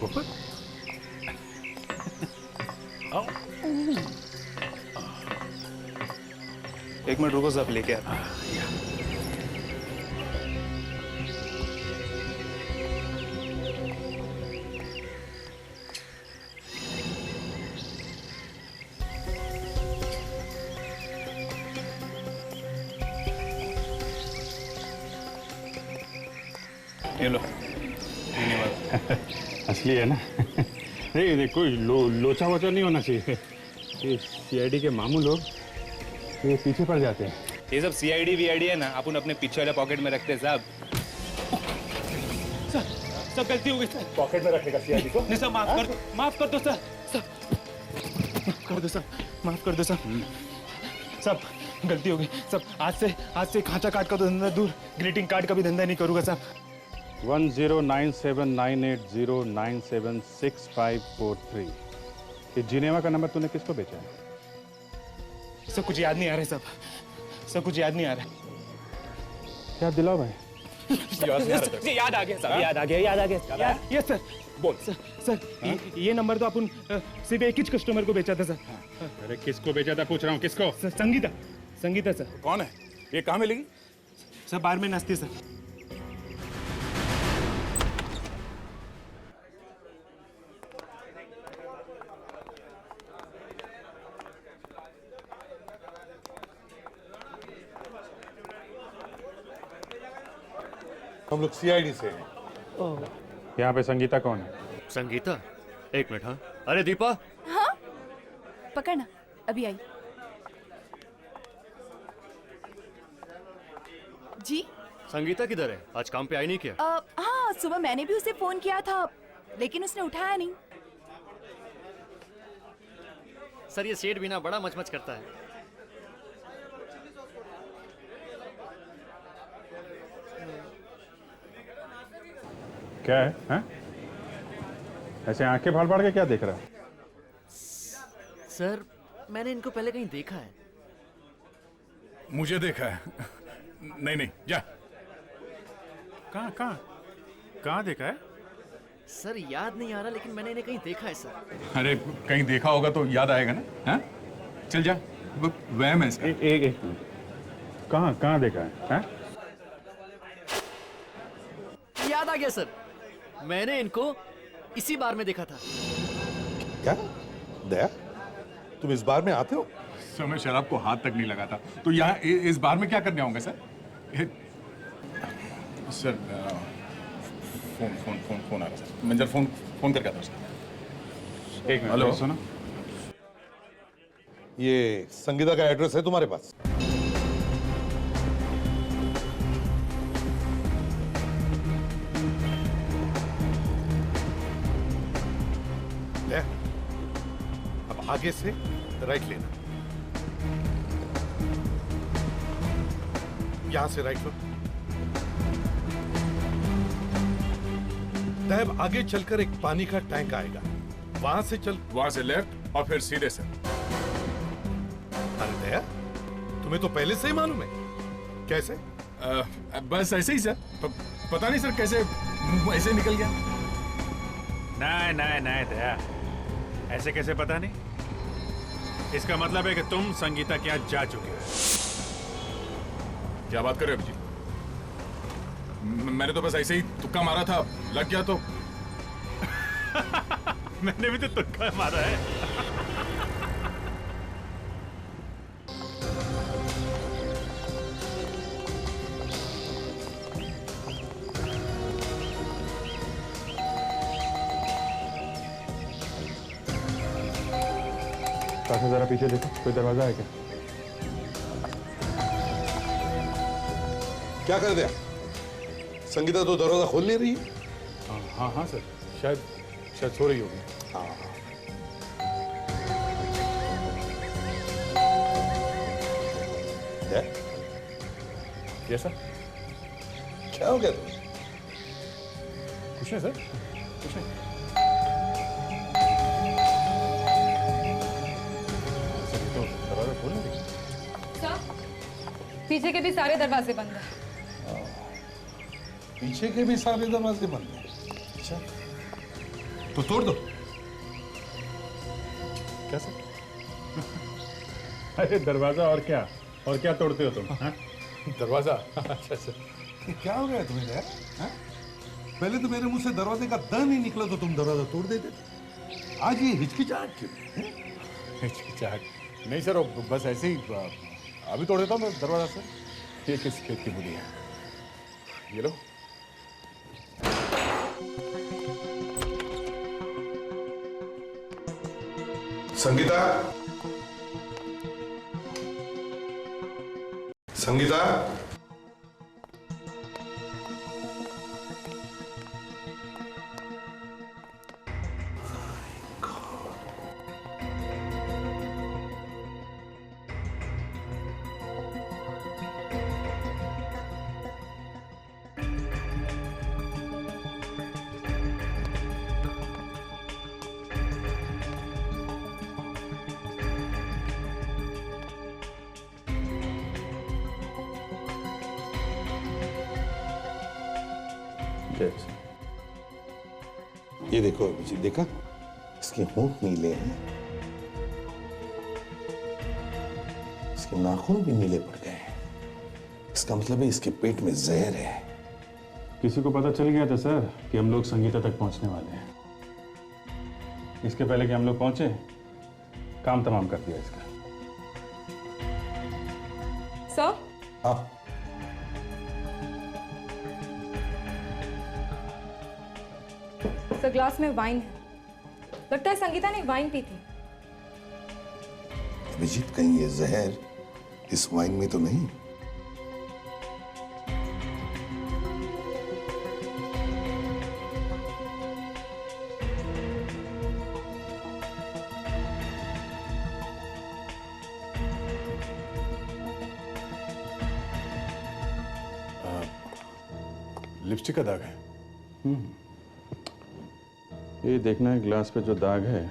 ऊपर आओ। एक मिनट रुको साहब, लेके आता। ये लो। धन्यवाद। असली है ना? नहीं नहीं, कोई लोचा वोचा नहीं होना चाहिए। ये सीआईडी के मामू लोग ये पीछे पड़ जाते हैं। ये सब सीआईडी वीआईडी है ना, अपन अपने पीछे वाले पॉकेट में रखते हैं साहब। सर, सब गलती हो गई सर। पॉकेट में रखेगा सीआईडी को? नहीं सर, माफ कर दो सर। कर दो सर, माफ कर दो सर। सब गलती हो गई सब। आज से खांचा काट का तो धंधा दूर, ग्रीटिंग कार्ड का भी धंधा नहीं करूंगा साहब। 109798097653। ये जिनेवा का नंबर तूने किसको बेचा है? सब कुछ याद नहीं आ रहा है सब, सब कुछ याद नहीं आ रहा है। क्या दिलाओ भाई? याद आ गया साहब, याद आ गया। यस सर, बोल सर। ये नंबर तो अपन सिर्फ एक ही कस्टमर को बेचा था सर। अरे किसको बेचा था पूछ रहा हूँ, किसको? संगीता सर। कौन है ये? कहाँ मिलेगी? सर बार में नाचती सर। हम लोग सीआईडी से हैं। यहाँ पे संगीता कौन है? संगीता? एक मिनट। हाँ, अरे दीपा। हाँ पकड़ना, अभी आई। जी संगीता किधर है? आज काम पे आई नहीं क्या? हाँ, सुबह मैंने भी उसे फोन किया था, लेकिन उसने उठाया नहीं। सर ये सेठ बिना बड़ा मचमच करता है। क्या है? हैं? ऐसे आंखें फाड़ फाड़ के क्या देख रहा है? सर मैंने इनको पहले कहीं देखा है। मुझे देखा है। नहीं नहीं, जा। कहाँ देखा है? सर याद नहीं आ रहा, लेकिन मैंने इन्हें कहीं देखा है सर। अरे कहीं देखा होगा तो याद आएगा ना? हाँ? चल जा, वहम है इसका। एक कहाँ देखा है? हैं? याद आ गया सर, मैंने इनको इसी बार में देखा था। क्या दया, तुम इस बार में आते हो? सर मैं शराब को हाथ तक नहीं लगाता, तो यहाँ इस बार में क्या करने आऊंगा सर? सर फोन आ रहा सर। मैनेजर फोन करके आता हूँ सर। एक मिनट, हेलो सुनो। ये संगीता का एड्रेस है तुम्हारे पास? अब आगे से राइट लेना, यहां से राइट लो। तब आगे चलकर एक पानी का टैंक आएगा, वहां से चल। वहां से लेफ्ट और फिर सीधे सर। अरे दया, तुम्हें तो पहले से ही मालूम है। कैसे? बस ऐसे ही सर। पता नहीं सर कैसे ऐसे निकल गया। नहीं दया, ऐसे कैसे पता नहीं? इसका मतलब है कि तुम संगीता के यहाँ जा चुके हो। क्या बात कर रहे हो अभिजीत? मैंने तो बस ऐसे ही तुक्का मारा था, लग गया तो। मैंने भी तो तुक्का मारा है। काका जरा पीछे देखो, कोई दरवाजा है क्या? क्या कर दिया? संगीता तो दरवाजा खोल नहीं रही है। हाँ सर, शायद सो रही होगी। हाँ। क्या सर? क्या हो गया तुम्हें? कुछ नहीं सर, कुछ नहीं। सर तो दरवाजा खोल नहीं रही। पीछे के भी सारे दरवाजे बंद हैं। पीछे के भी सारे दरवाजे बंद हैं। अच्छा, तो तोड़ दो। क्या सर? अरे दरवाजा और क्या तोड़ते हो तुम? हाँ? दरवाजा? अच्छा सर। क्या हो गया तुम्हें यार? पहले तो मेरे मुंह से दरवाजे का द नहीं निकला तो तुम दरवाजा तोड़ देते थे। आज ये हिचकिचाहट क्यों? हिचकिचाहट नहीं सर, बस ऐसे ही अभी तोड़ देता हूँ मैं दरवाजा सर। ये किस खेत की बुरी है? ये लो, संगीता, संगीता, ये देखो अभिजीत, देखा इसके होंठ नीले हैं, इसके नाखून भी नीले पड़ गए हैं। इसका मतलब है इसके पेट में जहर है। किसी को पता चल गया था सर कि हम लोग संगीता तक पहुंचने वाले हैं। इसके पहले कि हम लोग पहुंचे, काम तमाम कर दिया इसका। सर? हाँ। सर, ग्लास में वाइन है। लगता है संगीता ने वाइन पी थी। अभिजीत, कहीं ये जहर इस वाइन में तो नहीं? लिपस्टिक का दाग है। ये देखना है ग्लास पे जो दाग है,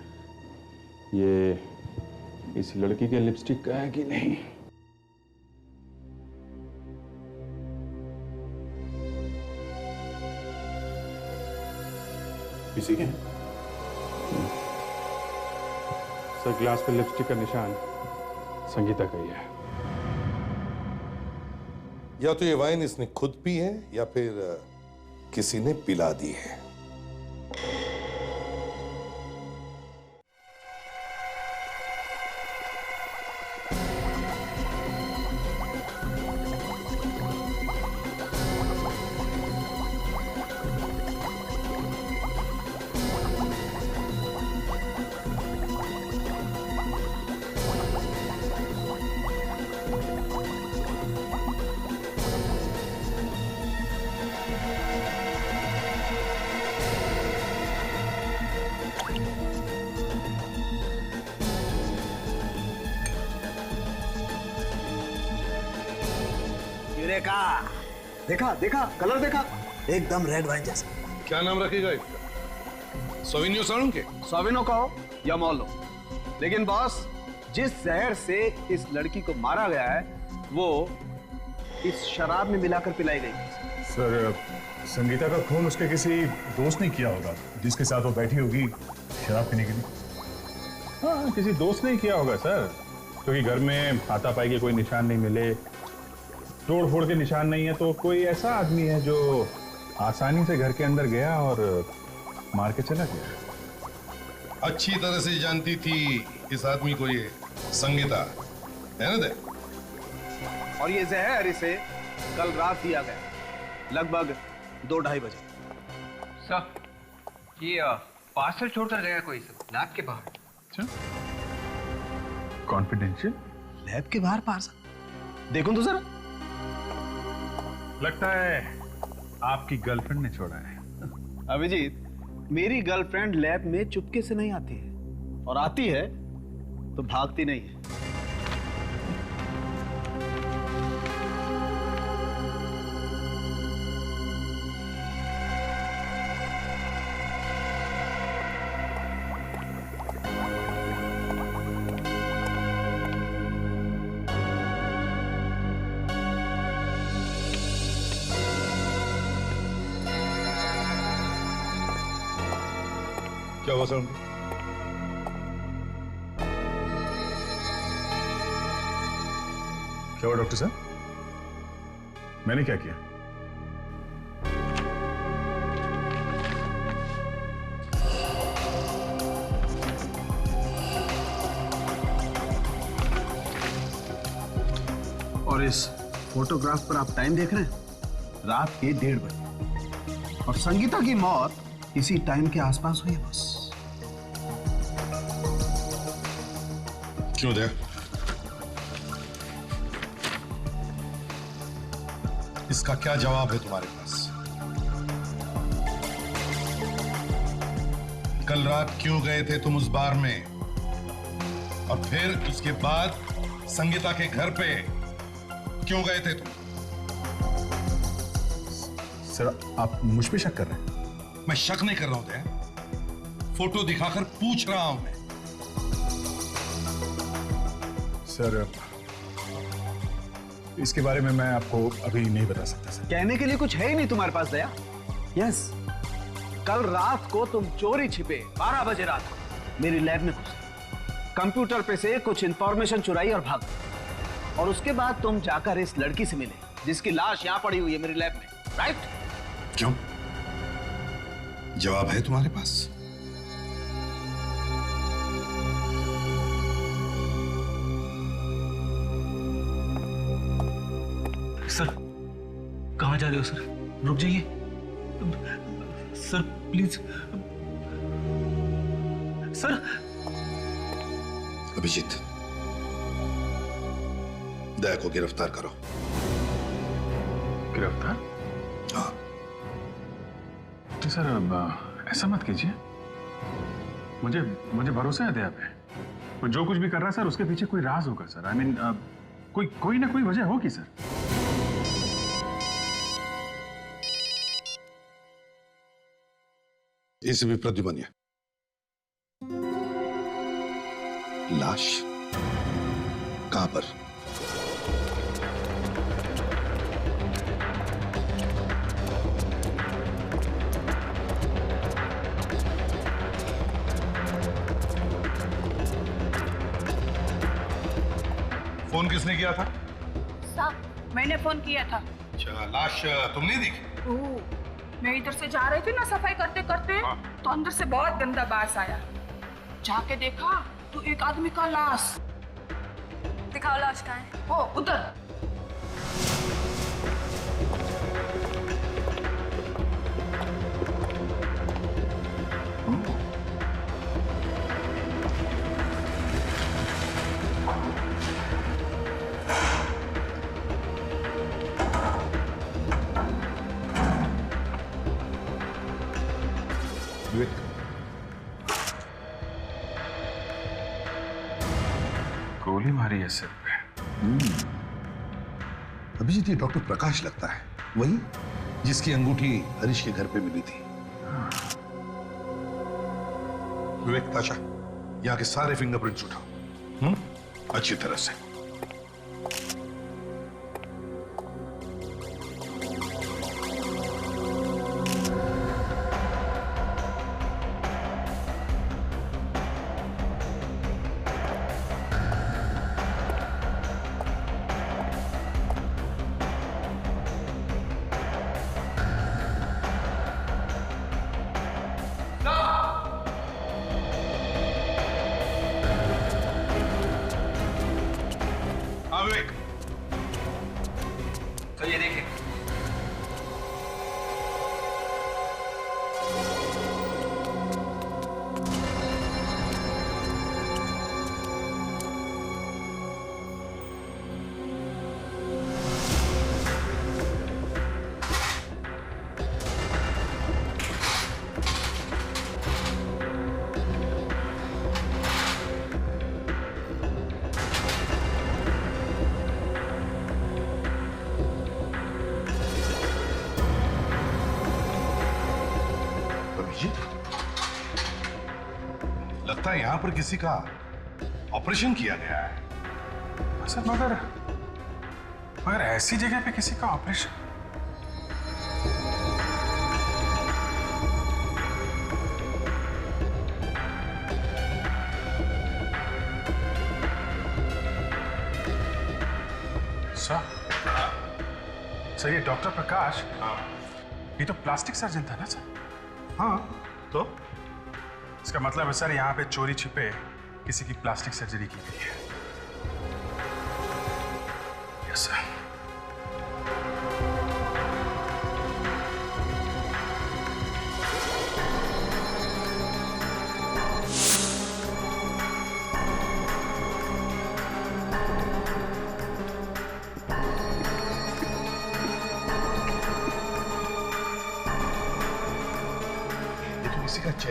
ये इस लड़की के लिपस्टिक का है कि नहीं। इसी के हैं? सर, ग्लास पे लिपस्टिक का निशान संगीता का ही है। या तो ये वाइन इसने खुद पी है या फिर किसी ने पिला दी है। देखा देखा कलर देखा, एकदम रेड वाइन जैसा। क्या नाम रखेगा इसका? सोविनियो सालुंके? सोविनो का हो या मॉलो, लेकिन बॉस, जिस जहर से इस लड़की को मारा गया है वो इस शराब में मिलाकर पिलाई गई। सर, संगीता का खून उसके किसी दोस्त ने किया होगा जिसके साथ वो बैठी होगी शराब पीने के लिए। हाँ, किसी दोस्त ने किया होगा सर, क्योंकि घर में हाथापाई के कोई निशान नहीं मिले, तोड़ फोड़ के निशान नहीं है, तो कोई ऐसा आदमी है जो आसानी से घर के अंदर गया और मार के चला गया। अच्छी तरह से जानती थी इस आदमी को ये संगीता, है ना दे? और ये जहर इसे कल रात दिया गया, लगभग 2-2:30 बजे। सर, ये पार्सल छोड़कर गया कोई सब लैब के बाहर। अच्छा, कॉन्फिडेंशियल? लैब के बाहर पार्सल? देखो तो जरा। लगता है आपकी गर्लफ्रेंड ने छोड़ा है। अभिजीत, मेरी गर्लफ्रेंड लैब में चुपके से नहीं आती है, और आती है तो भागती नहीं है। क्या हुआ सर? क्या हुआ डॉक्टर साहब? मैंने क्या किया? और इस फोटोग्राफ पर आप टाइम देख रहे हैं, रात के 1:30 बजे, और संगीता की मौत इसी टाइम के आसपास हुई है बस। क्यों दया? इसका क्या जवाब है तुम्हारे पास? कल रात क्यों गए थे तुम उस बार में? और फिर उसके बाद संगीता के घर पे क्यों गए थे तुम? सर, आप मुझ पे शक कर रहे हैं? मैं शक नहीं कर रहा हूं दया, फोटो दिखाकर पूछ रहा हूं मैं। सर, इसके बारे में मैं आपको अभी नहीं बता सकता सर। कहने के लिए कुछ है ही नहीं तुम्हारे पास दया? यस, कल रात को तुम चोरी छिपे 12 बजे रात को मेरी लैब में घुसे, कंप्यूटर पे से कुछ इंफॉर्मेशन चुराई और भाग, और उसके बाद तुम जाकर इस लड़की से मिले जिसकी लाश यहां पड़ी हुई है मेरी लैब में, राइट? क्यों? जवाब है तुम्हारे पास? सर, कहाँ जा रहे हो सर? रुक जाइए सर, प्लीज सर। अभिजीत, दया को गिरफ्तार करो। गिरफ्तार? हाँ। तो सर, अब ऐसा मत कीजिए। मुझे भरोसा है दया पे। वो जो कुछ भी कर रहा है सर, उसके पीछे कोई राज होगा सर। आई मीन, कोई ना कोई वजह होगी सर। एसीपी प्रद्युमन, लाश कहां पर? फोन किसने किया था? साहब, मैंने फोन किया था। अच्छा, लाश तुमने देखी? ओह, मैं इधर से जा रही थी ना सफाई करते करते, तो अंदर से बहुत गंदा बास आया। जाके देखा तो एक आदमी का लाश। दिखाओ लाश कहाँ है? वो उधर। गोली मारी है सिर पे। अभिजीत, ये डॉक्टर प्रकाश लगता है, वही जिसकी अंगूठी हरीश के घर पे मिली थी। विवेक, ताशा, यहाँ के सारे फिंगरप्रिंट्स उठाओ। अच्छी तरह से। तो ये देखें, लगता है यहां पर किसी का ऑपरेशन किया गया है। सर, मगर ऐसी जगह पे किसी का ऑपरेशन? सर, ये डॉक्टर प्रकाश, ये तो प्लास्टिक सर्जन था ना सर? हाँ, तो इसका मतलब है सर, यहाँ पे चोरी छिपे किसी की प्लास्टिक सर्जरी की गई है। Yes sir.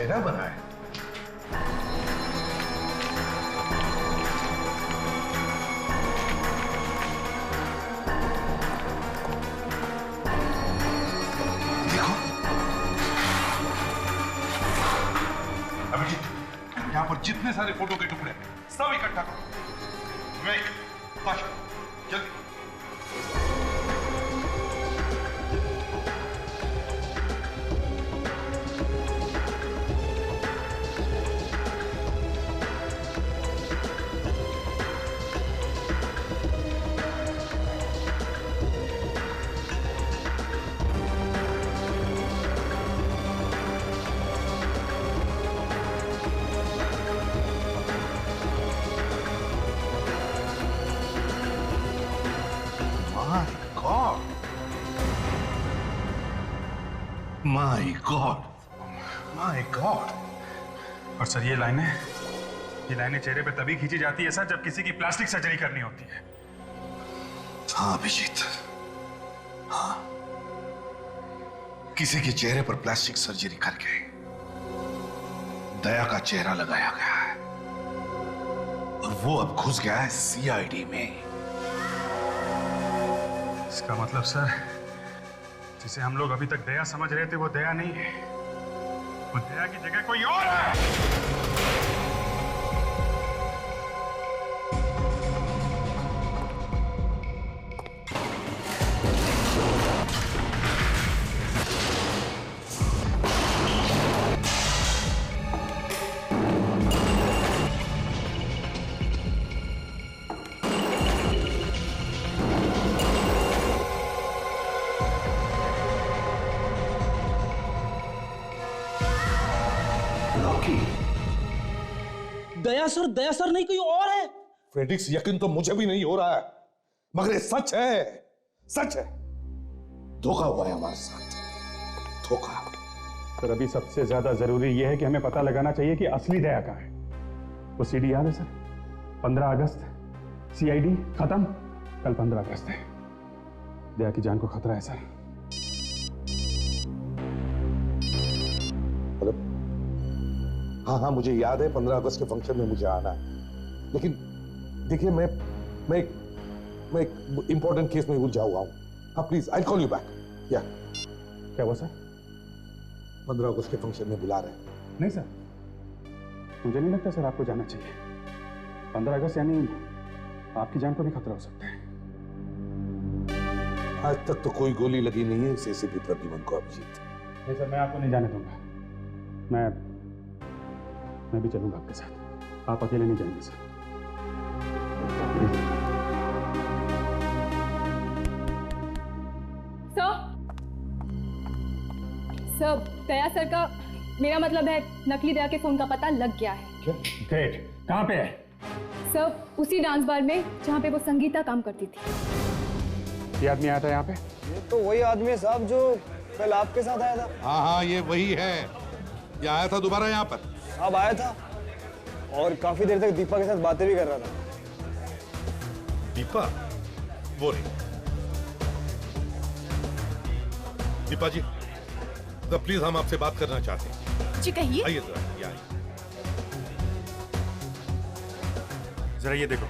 चेहरा बना है। देखो अभिजीत, यहाँ पर जितने सारे फोटो के टुकड़े हैं, सब इकट्ठा करो। मैं जल्दी। My God, my God. और सर ये लाइनें चेहरे पे तभी खींची जाती है सर जब किसी की प्लास्टिक सर्जरी करनी होती है। हाँ अभिजीत, हाँ, किसी के चेहरे पर प्लास्टिक सर्जरी करके दया का चेहरा लगाया गया है और वो अब घुस गया है सीआईडी में। इसका मतलब सर, जिसे हम लोग अभी तक दया समझ रहे थे वो दया नहीं है, वो दया की जगह कोई और है। दया सर नहीं, कोई और है। फेडिक्स, यकीन तो मुझे भी नहीं हो रहा है, मगर ये सच है, सच है। धोखा हुआ है हमारे साथ, धोखा। सर अभी सबसे ज्यादा जरूरी यह है कि हमें पता लगाना चाहिए कि असली दया कहाँ है। वो सीडी याद है सर? 15 अगस्त सीआईडी खत्म, कल 15 अगस्त है। दया की जान को खतरा है सर। हाँ, मुझे याद है 15 अगस्त के फंक्शन में मुझे आना है, लेकिन देखिए मैं एक इंपॉर्टेंट केस में उलझा हुआ हूँ। हाँ please, I call you back. या क्या हुआ सर? 15 अगस्त के फंक्शन में बुला रहे हैं। नहीं सर, मुझे नहीं लगता सर आपको जाना चाहिए। 15 अगस्त यानी आपकी जान को भी खतरा हो सकता है। आज तक तो कोई गोली लगी नहीं है इस एसीपी प्रद्युमन को, अभिजीत। नहीं सर, मैं आपको नहीं जाने दूंगा। मैं भी चलूंगा आपके साथ, आप अकेले नहीं जाएंगे सर। सर, दया सर का, मेरा मतलब है नकली दया के फोन का पता लग गया है। ग्रेट, कहाँ पे है? सर, उसी डांस बार में जहाँ पे वो संगीता काम करती थी। ये आदमी आया था यहाँ पे? ये तो वही आदमी है साहब जो कल आपके साथ आया था। हाँ, ये वही है। ये आया था दोबारा यहाँ पर? अब आया था और काफी देर तक दीपा के साथ बातें भी कर रहा था। दीपा? वो नहीं। दीपा जी, तो प्लीज हम आपसे बात करना चाहते हैं। जी कहिए। आइए जरा, ये आइए। जरा ये देखो,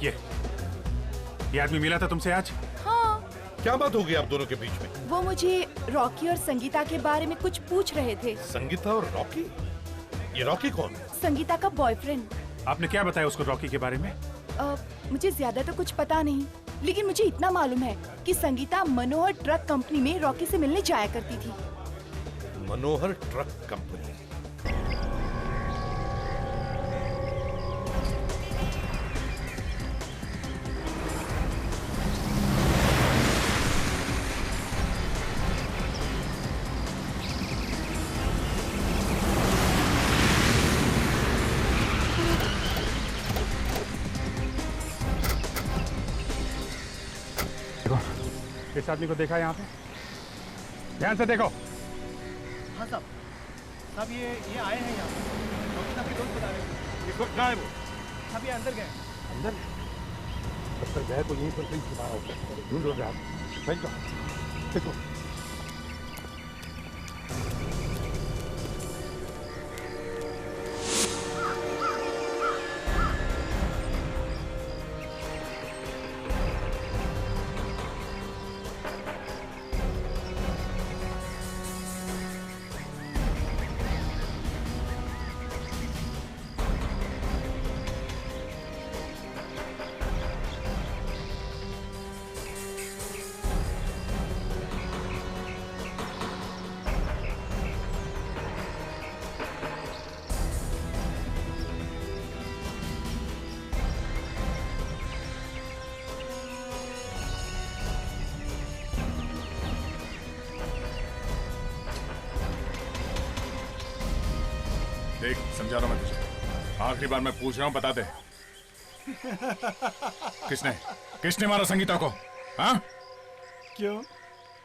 ये आदमी मिला था तुमसे आज? हाँ। क्या बात हो गई आप दोनों के बीच में? वो मुझे रॉकी और संगीता के बारे में कुछ पूछ रहे थे। संगीता और रॉकी? ये रॉकी कौन है? संगीता का बॉयफ्रेंड। आपने क्या बताया उसको रॉकी के बारे में? मुझे ज्यादा तो कुछ पता नहीं, लेकिन मुझे इतना मालूम है कि संगीता मनोहर ट्रक कंपनी में रॉकी से मिलने जाया करती थी। मनोहर ट्रक कंपनी? इस आदमी को देखा यहाँ पे? ध्यान से देखो। हाँ साहब, ये आए हैं यहाँ पे। डॉक्टर साहब के दोस्त बता रहे हैं। ये कहाँ है वो? साहब ये अंदर गए। अंदर? अंदर गए तो यहीं पर कहीं छुपा होगा। ढूंढ लो आप। बैठ जाओ, देखो। समझा रहा हूं मैं तुझे, आखिरी बार मैं पूछ रहा हूं, बता दे किसने मारा संगीता को? हाँ? क्यों,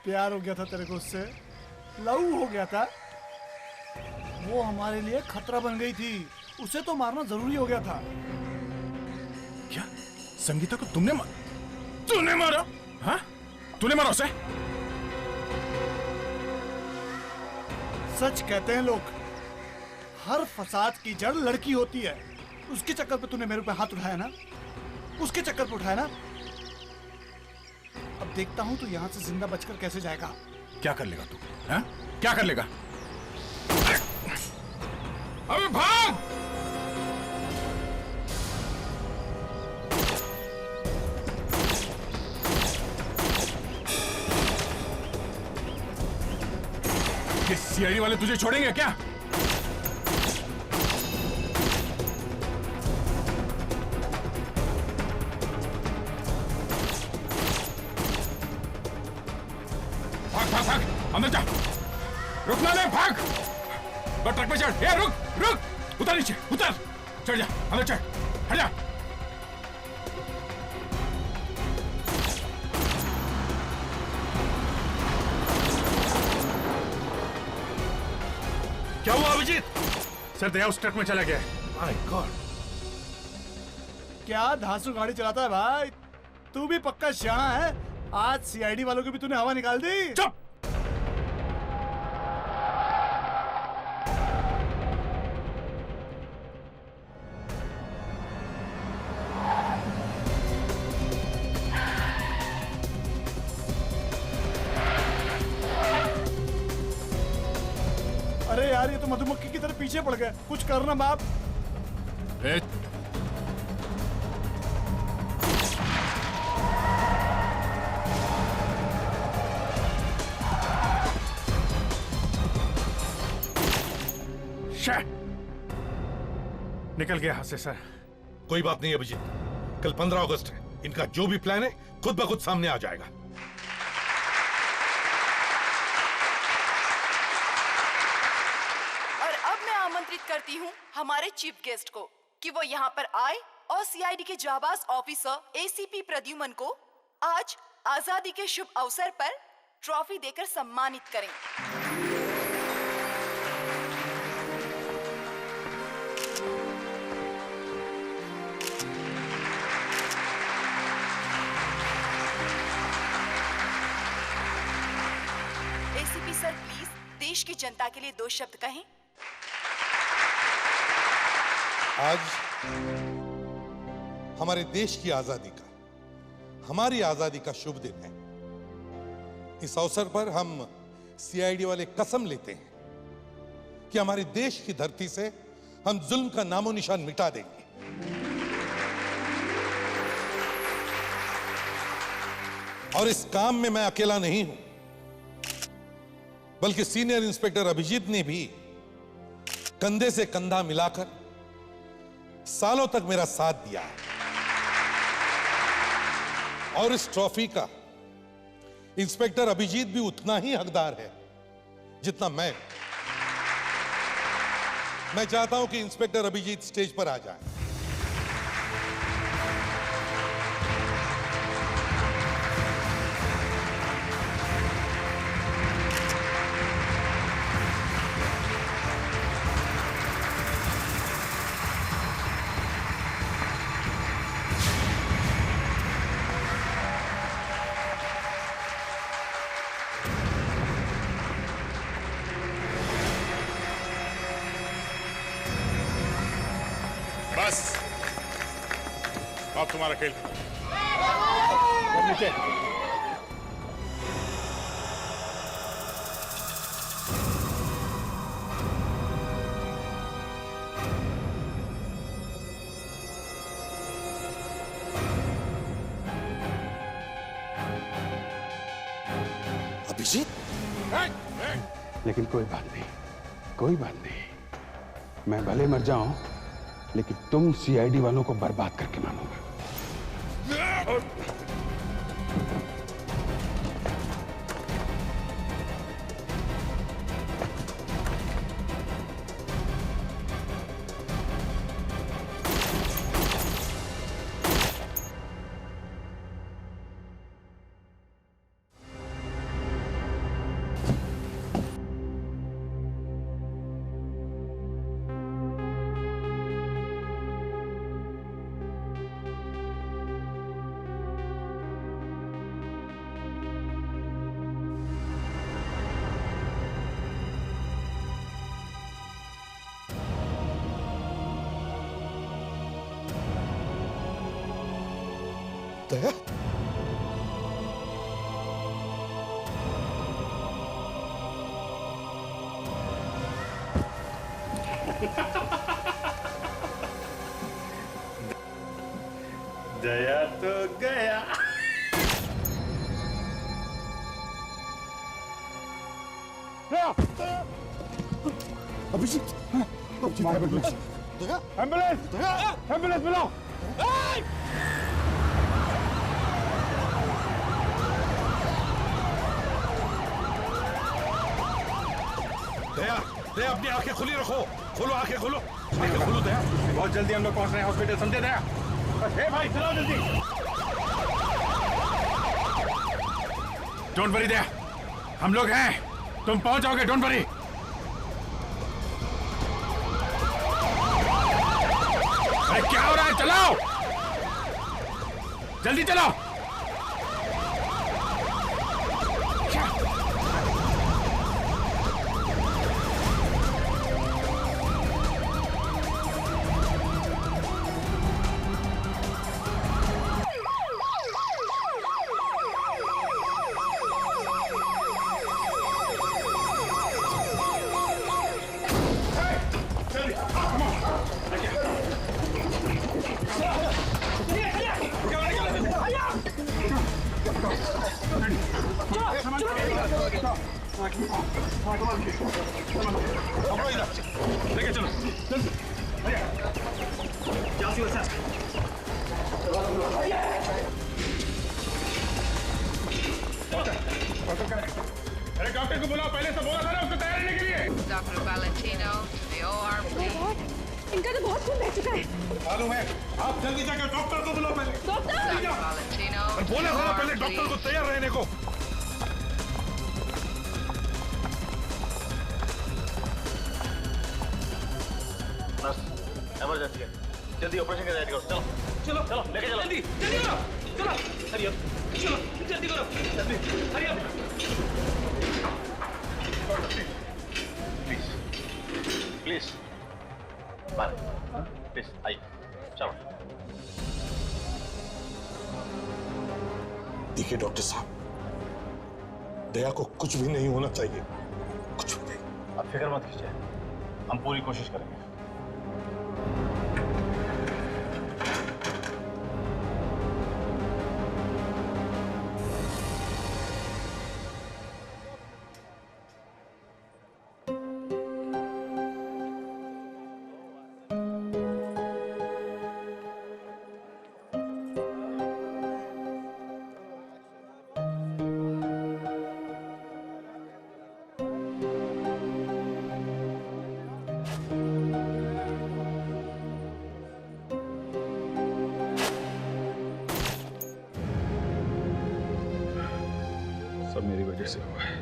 प्यार हो गया था तेरे को उससे? लव हो गया था? वो हमारे लिए खतरा बन गई थी, उसे तो मारना जरूरी हो गया था। क्या संगीता को तूने मारा? हाँ? तूने मारा उसे? सच कहते हैं लोग, हर फसाद की जड़ लड़की होती है। उसके चक्कर पे तूने मेरे पे हाथ उठाया ना, उसके चक्कर पे उठाया ना। अब देखता हूं तू यहां से जिंदा बचकर कैसे जाएगा। क्या कर लेगा तू? हाँ? क्या कर लेगा? अबे भाग! ये सीआईडी वाले तुझे छोड़ेंगे क्या? भाग, अंदर जा। रुकना नहीं, भाग। ट्रक में चढ़। रुक, उतर नीचे, उतर, चढ़ जा, अंदर चढ़, हट जा। क्या हुआ अभिजीत? सर दया उस ट्रक में चला गया है। माय गॉड, क्या धांसू गाड़ी चलाता है भाई? तू भी पक्का शाह है। आज सीआईडी वालों की भी तूने हवा निकाल दी। चुप! अरे यार, ये तो मधुमक्खी की तरह पीछे पड़ गए। कुछ करना बाप। निकल गया हाथ से सर। कोई बात नहीं अभिजीत, कल 15 अगस्त है। इनका जो भी प्लान है खुद ब खुद सामने आ जाएगा। और अब मैं आमंत्रित करती हूँ हमारे चीफ गेस्ट को कि वो यहाँ पर आए और सीआईडी के जाबाज ऑफिसर एसीपी प्रद्युमन को आज आजादी के शुभ अवसर पर ट्रॉफी देकर सम्मानित करें। एसीपी सर, प्लीज देश की जनता के लिए 2 शब्द कहें। आज हमारे देश की आजादी का, हमारी आजादी का शुभ दिन है। इस अवसर पर हम सीआईडी वाले कसम लेते हैं कि हमारे देश की धरती से हम जुल्म का नामो निशान मिटा देंगे। और इस काम में मैं अकेला नहीं हूं, बल्कि सीनियर इंस्पेक्टर अभिजीत ने भी कंधे से कंधा मिलाकर सालों तक मेरा साथ दिया है। और इस ट्रॉफी का इंस्पेक्टर अभिजीत भी उतना ही हकदार है जितना मैं चाहता हूं कि इंस्पेक्टर अभिजीत स्टेज पर आ जाए। बस अब तुम्हारा खेल नीचे। अभिजीत, लेकिन कोई बात नहीं, कोई बात नहीं। मैं भले मर जाऊं, लेकिन तुम सीआईडी वालों को बर्बाद करके मानोगे। दया दया तो गया। अभिजीत एम्बुलेंस एम्बुलेंस बुलाओ। दया दया अपनी आंखें खुली रखो, खोलो आंखें, खोलो आंखें, खोलो दया। बहुत जल्दी हम लोग पहुंच रहे हैं हॉस्पिटल, समझे दया? हे भाई चलाओ जल्दी। डोंट वरी दया, हम लोग हैं, तुम पहुंच जाओगे, डोंट वरी। अरे क्या हो रहा है, चलाओ जल्दी चलाओ। लेके चलो जल्दी। अरे डॉक्टर को बुलाओ, पहले से बोला था ना उसको तैयार रहने के लिए। Dr. Valentino to the OR, please. इनका तो बहुत खून बह चुका है। मालूम है, आप जल्दी जाकर डॉक्टर को बुलाओ पहले। Dr. Valentino और to बोला the था ना OR, पहले डॉक्टर को तैयार रहने को। इमरजेंसी है, जल्दी ऑपरेशन की तैयारी करो। चलो चलो चलो लेके चलो, जल्दी जल्दी करो, चलो हरी अप, चलो जल्दी करो, जल्दी hurry up. Please please please आइए, चलो। देखिए डॉक्टर साहब, दया को कुछ भी नहीं होना चाहिए, कुछ भी नहीं। आप फिक्र मत कीजिए, हम पूरी कोशिश करेंगे। सब मेरी वजह से हुआ है।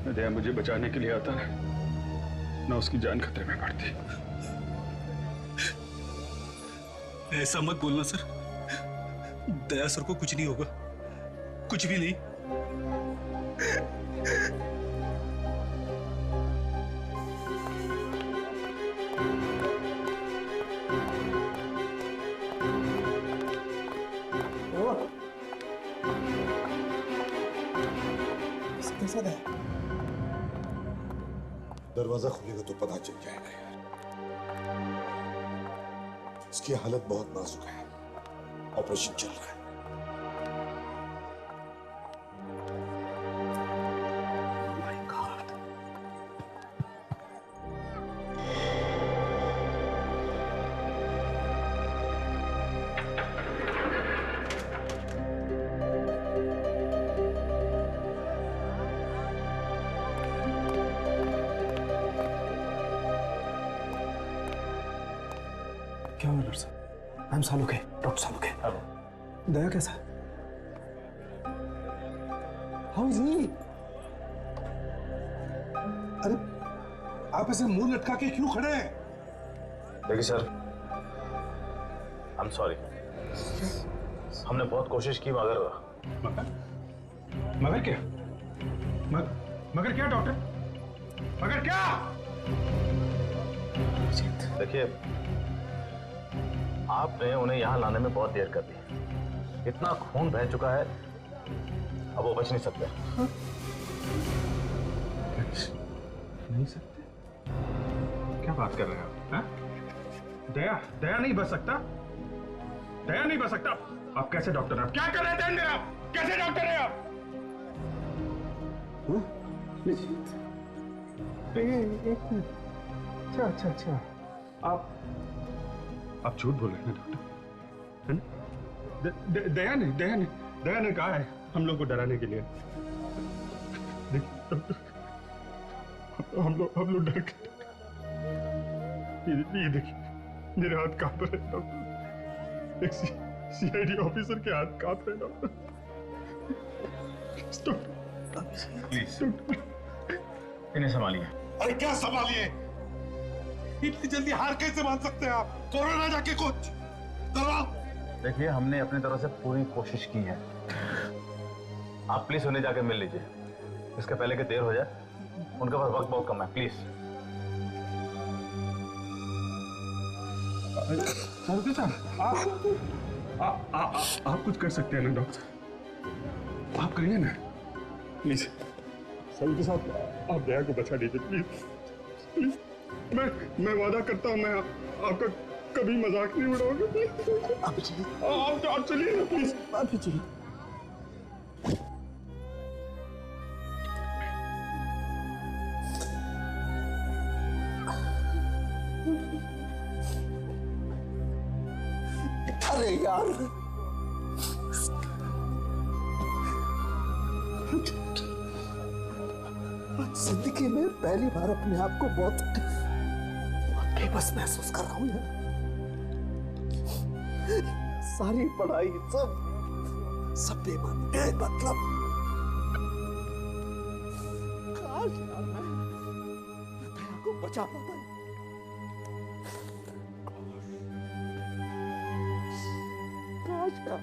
न दया मुझे बचाने के लिए आता न उसकी जान खतरे में पड़ती। ऐसा मत बोलना सर, दया सर को कुछ नहीं होगा, कुछ भी नहीं। दरवाजा खुलेगा तो पता चल जाएगा यार। इसकी हालत बहुत नाजुक है, ऑपरेशन चल रहा है। क्या हुआ nurse? I am Saluke, doctor Saluke. Daya कैसा है? How is he? अरे आप ऐसे मुंह लटका के क्यों खड़े हैं? देखिए सर, आई एम सॉरी, हमने बहुत कोशिश की मगर मगर क्या? मगर क्या डॉक्टर? मगर क्या? देखिए आपने उन्हें यहाँ लाने में बहुत देर कर दी। इतना खून बह चुका है, अब वो बच नहीं सकते। नहीं सकते? क्या बात कर रहे हैं आप? हाँ? दया दया नहीं बच सकता? दया नहीं बच सकता? आप कैसे डॉक्टर हैं? आप क्या कर रहे थे? आप कैसे डॉक्टर हैं आप? अच्छा अच्छा अच्छा, आप झूठ बोल रहे हैं डॉक्टर, है ना? दया ने कहा है हम लोग को डराने के लिए। देखिए डॉक्टर, हम लोग डर गए। ये देखिए मेरे हाथ कांप रहे हैं डॉक्टर। एक सीआईडी ऑफिसर के हाथ कांप रहे हैं डॉक्टर। प्लीज इन्हें संभालिए। अरे क्या संभालिए? इतनी जल्दी हार कैसे मान सकते हैं आप? कोरोना जाके कुछ करवाओ। देखिए हमने अपनी तरफ से पूरी कोशिश की है, आप प्लीज उन्हें जाके मिल लीजिए, इसके पहले कि देर हो जाए। उनके पास वक्त बहुत कम है, प्लीज। डॉक्टर साहब आप कुछ कर सकते हैं ना डॉक्टर? आप करिए ना प्लीज। सभी के साथ आप दया को बचा दीजिए प्लीज प्लीज। मैं वादा करता हूँ मैं आपका कभी मजाक नहीं उड़ाऊंगा। आप चलिए ना प्लीज। आप चलिए। अरे यार, जिंदगी में पहली बार अपने आप को बहुत बेबस महसूस कर रहा हूं यार। सारी पढ़ाई सब बेमतलब। काश यार मैं दया को बचा पाता। काश यार।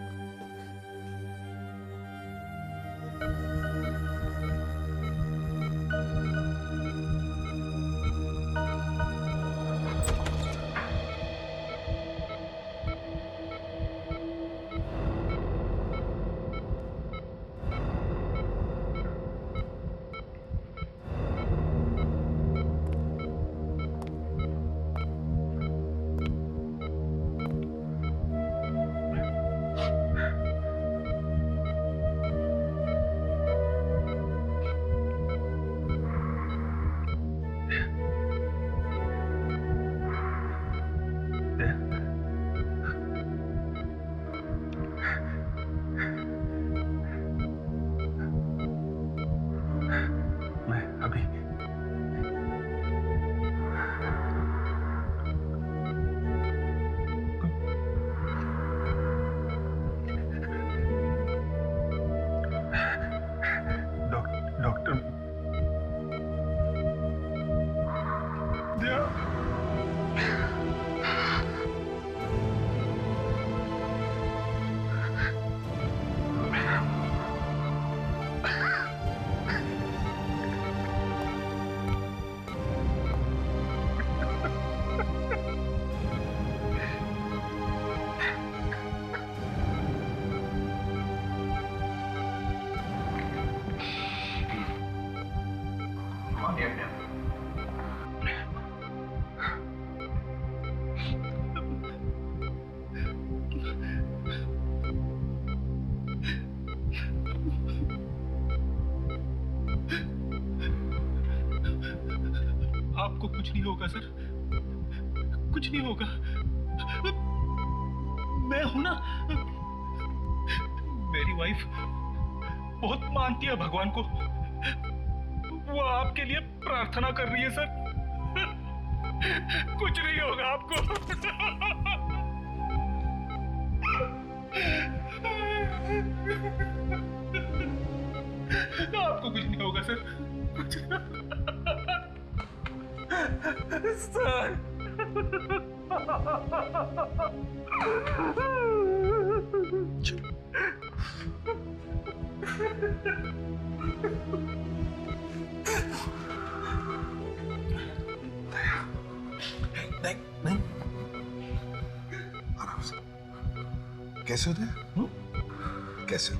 आपको कुछ नहीं होगा सर, कुछ नहीं होगा। मैं हूं ना। मेरी वाइफ बहुत मानती है भगवान को, वो आपके लिए प्रार्थना कर रही है सर। कुछ नहीं होगा आपको। आपको कुछ नहीं होगा सर, कुछ सर। नहीं, आराम से। कैसे होते हैं? कैसे?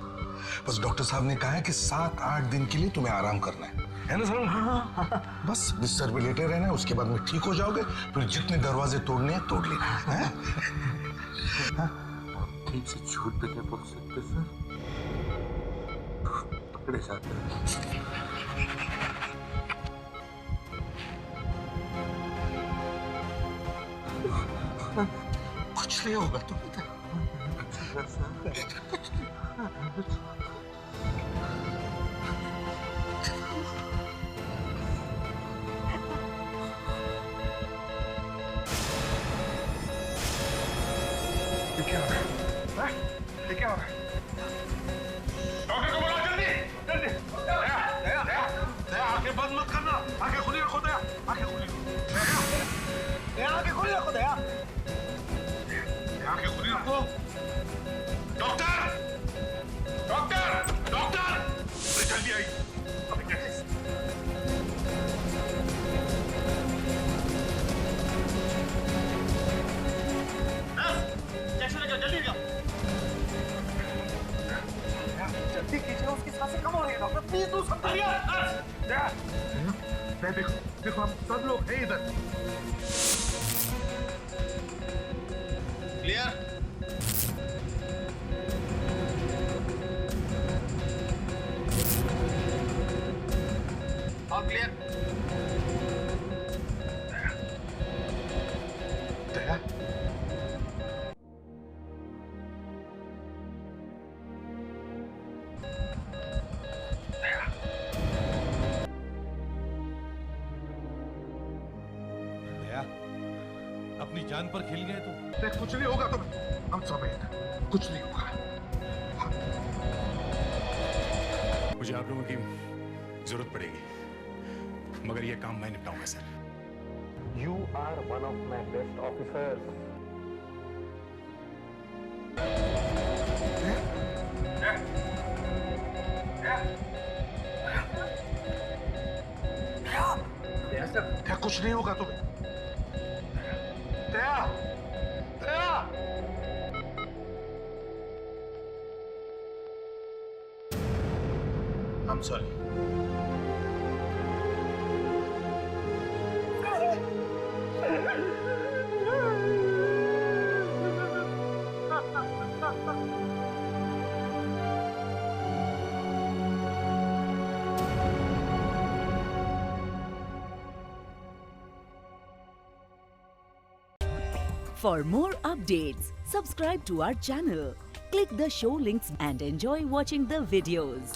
बस डॉक्टर साहब ने कहा है कि 7-8 दिन के लिए तुम्हें आराम करना है ना सर? हाँ। बस बिस्तर पे लेटे रहना है, उसके बाद में ठीक हो जाओगे, फिर जितने दरवाजे तोड़ने हैं तोड़ लेना है। ठीक से झूठ भी नहीं बोल सकते सर, पकड़े जाते हैं। कुछ नहीं होगा तुम। क्या हो रहा है? ये क्या हो रहा है? डॉक्टर को बुलाओ जल्दी, जल्दी। दया, आंखें बंद मत करना, आंखें खुली रखो दया, आंखें खुली रखो। दया, आंखें खुली रखो दया, आंखें खुली रखो। डॉक्टर, डॉक्टर, डॉक्टर, अरे जल्दी आई। अभी क्या? जल्दी कीजिए, उसकी सांसें कम हो रही है डॉक्टर, प्लीज डू समथिंग। देखो देखो, हम सब लोग हैं इधर। क्लियर? All clear? दया, अपनी जान पर खेल गए तुम। देख कुछ नहीं होगा तुम्हें, हम सब हैं, कुछ नहीं होगा। मुझे आप लोगों की जरूरत पड़ेगी, मगर ये काम मैं निपटाऊंगा sir. You are one of my best officers. क्या कुछ नहीं होगा तुम्हें? दया, दया। I'm sorry. For more updates, subscribe to our channel, click the show links and enjoy watching the videos.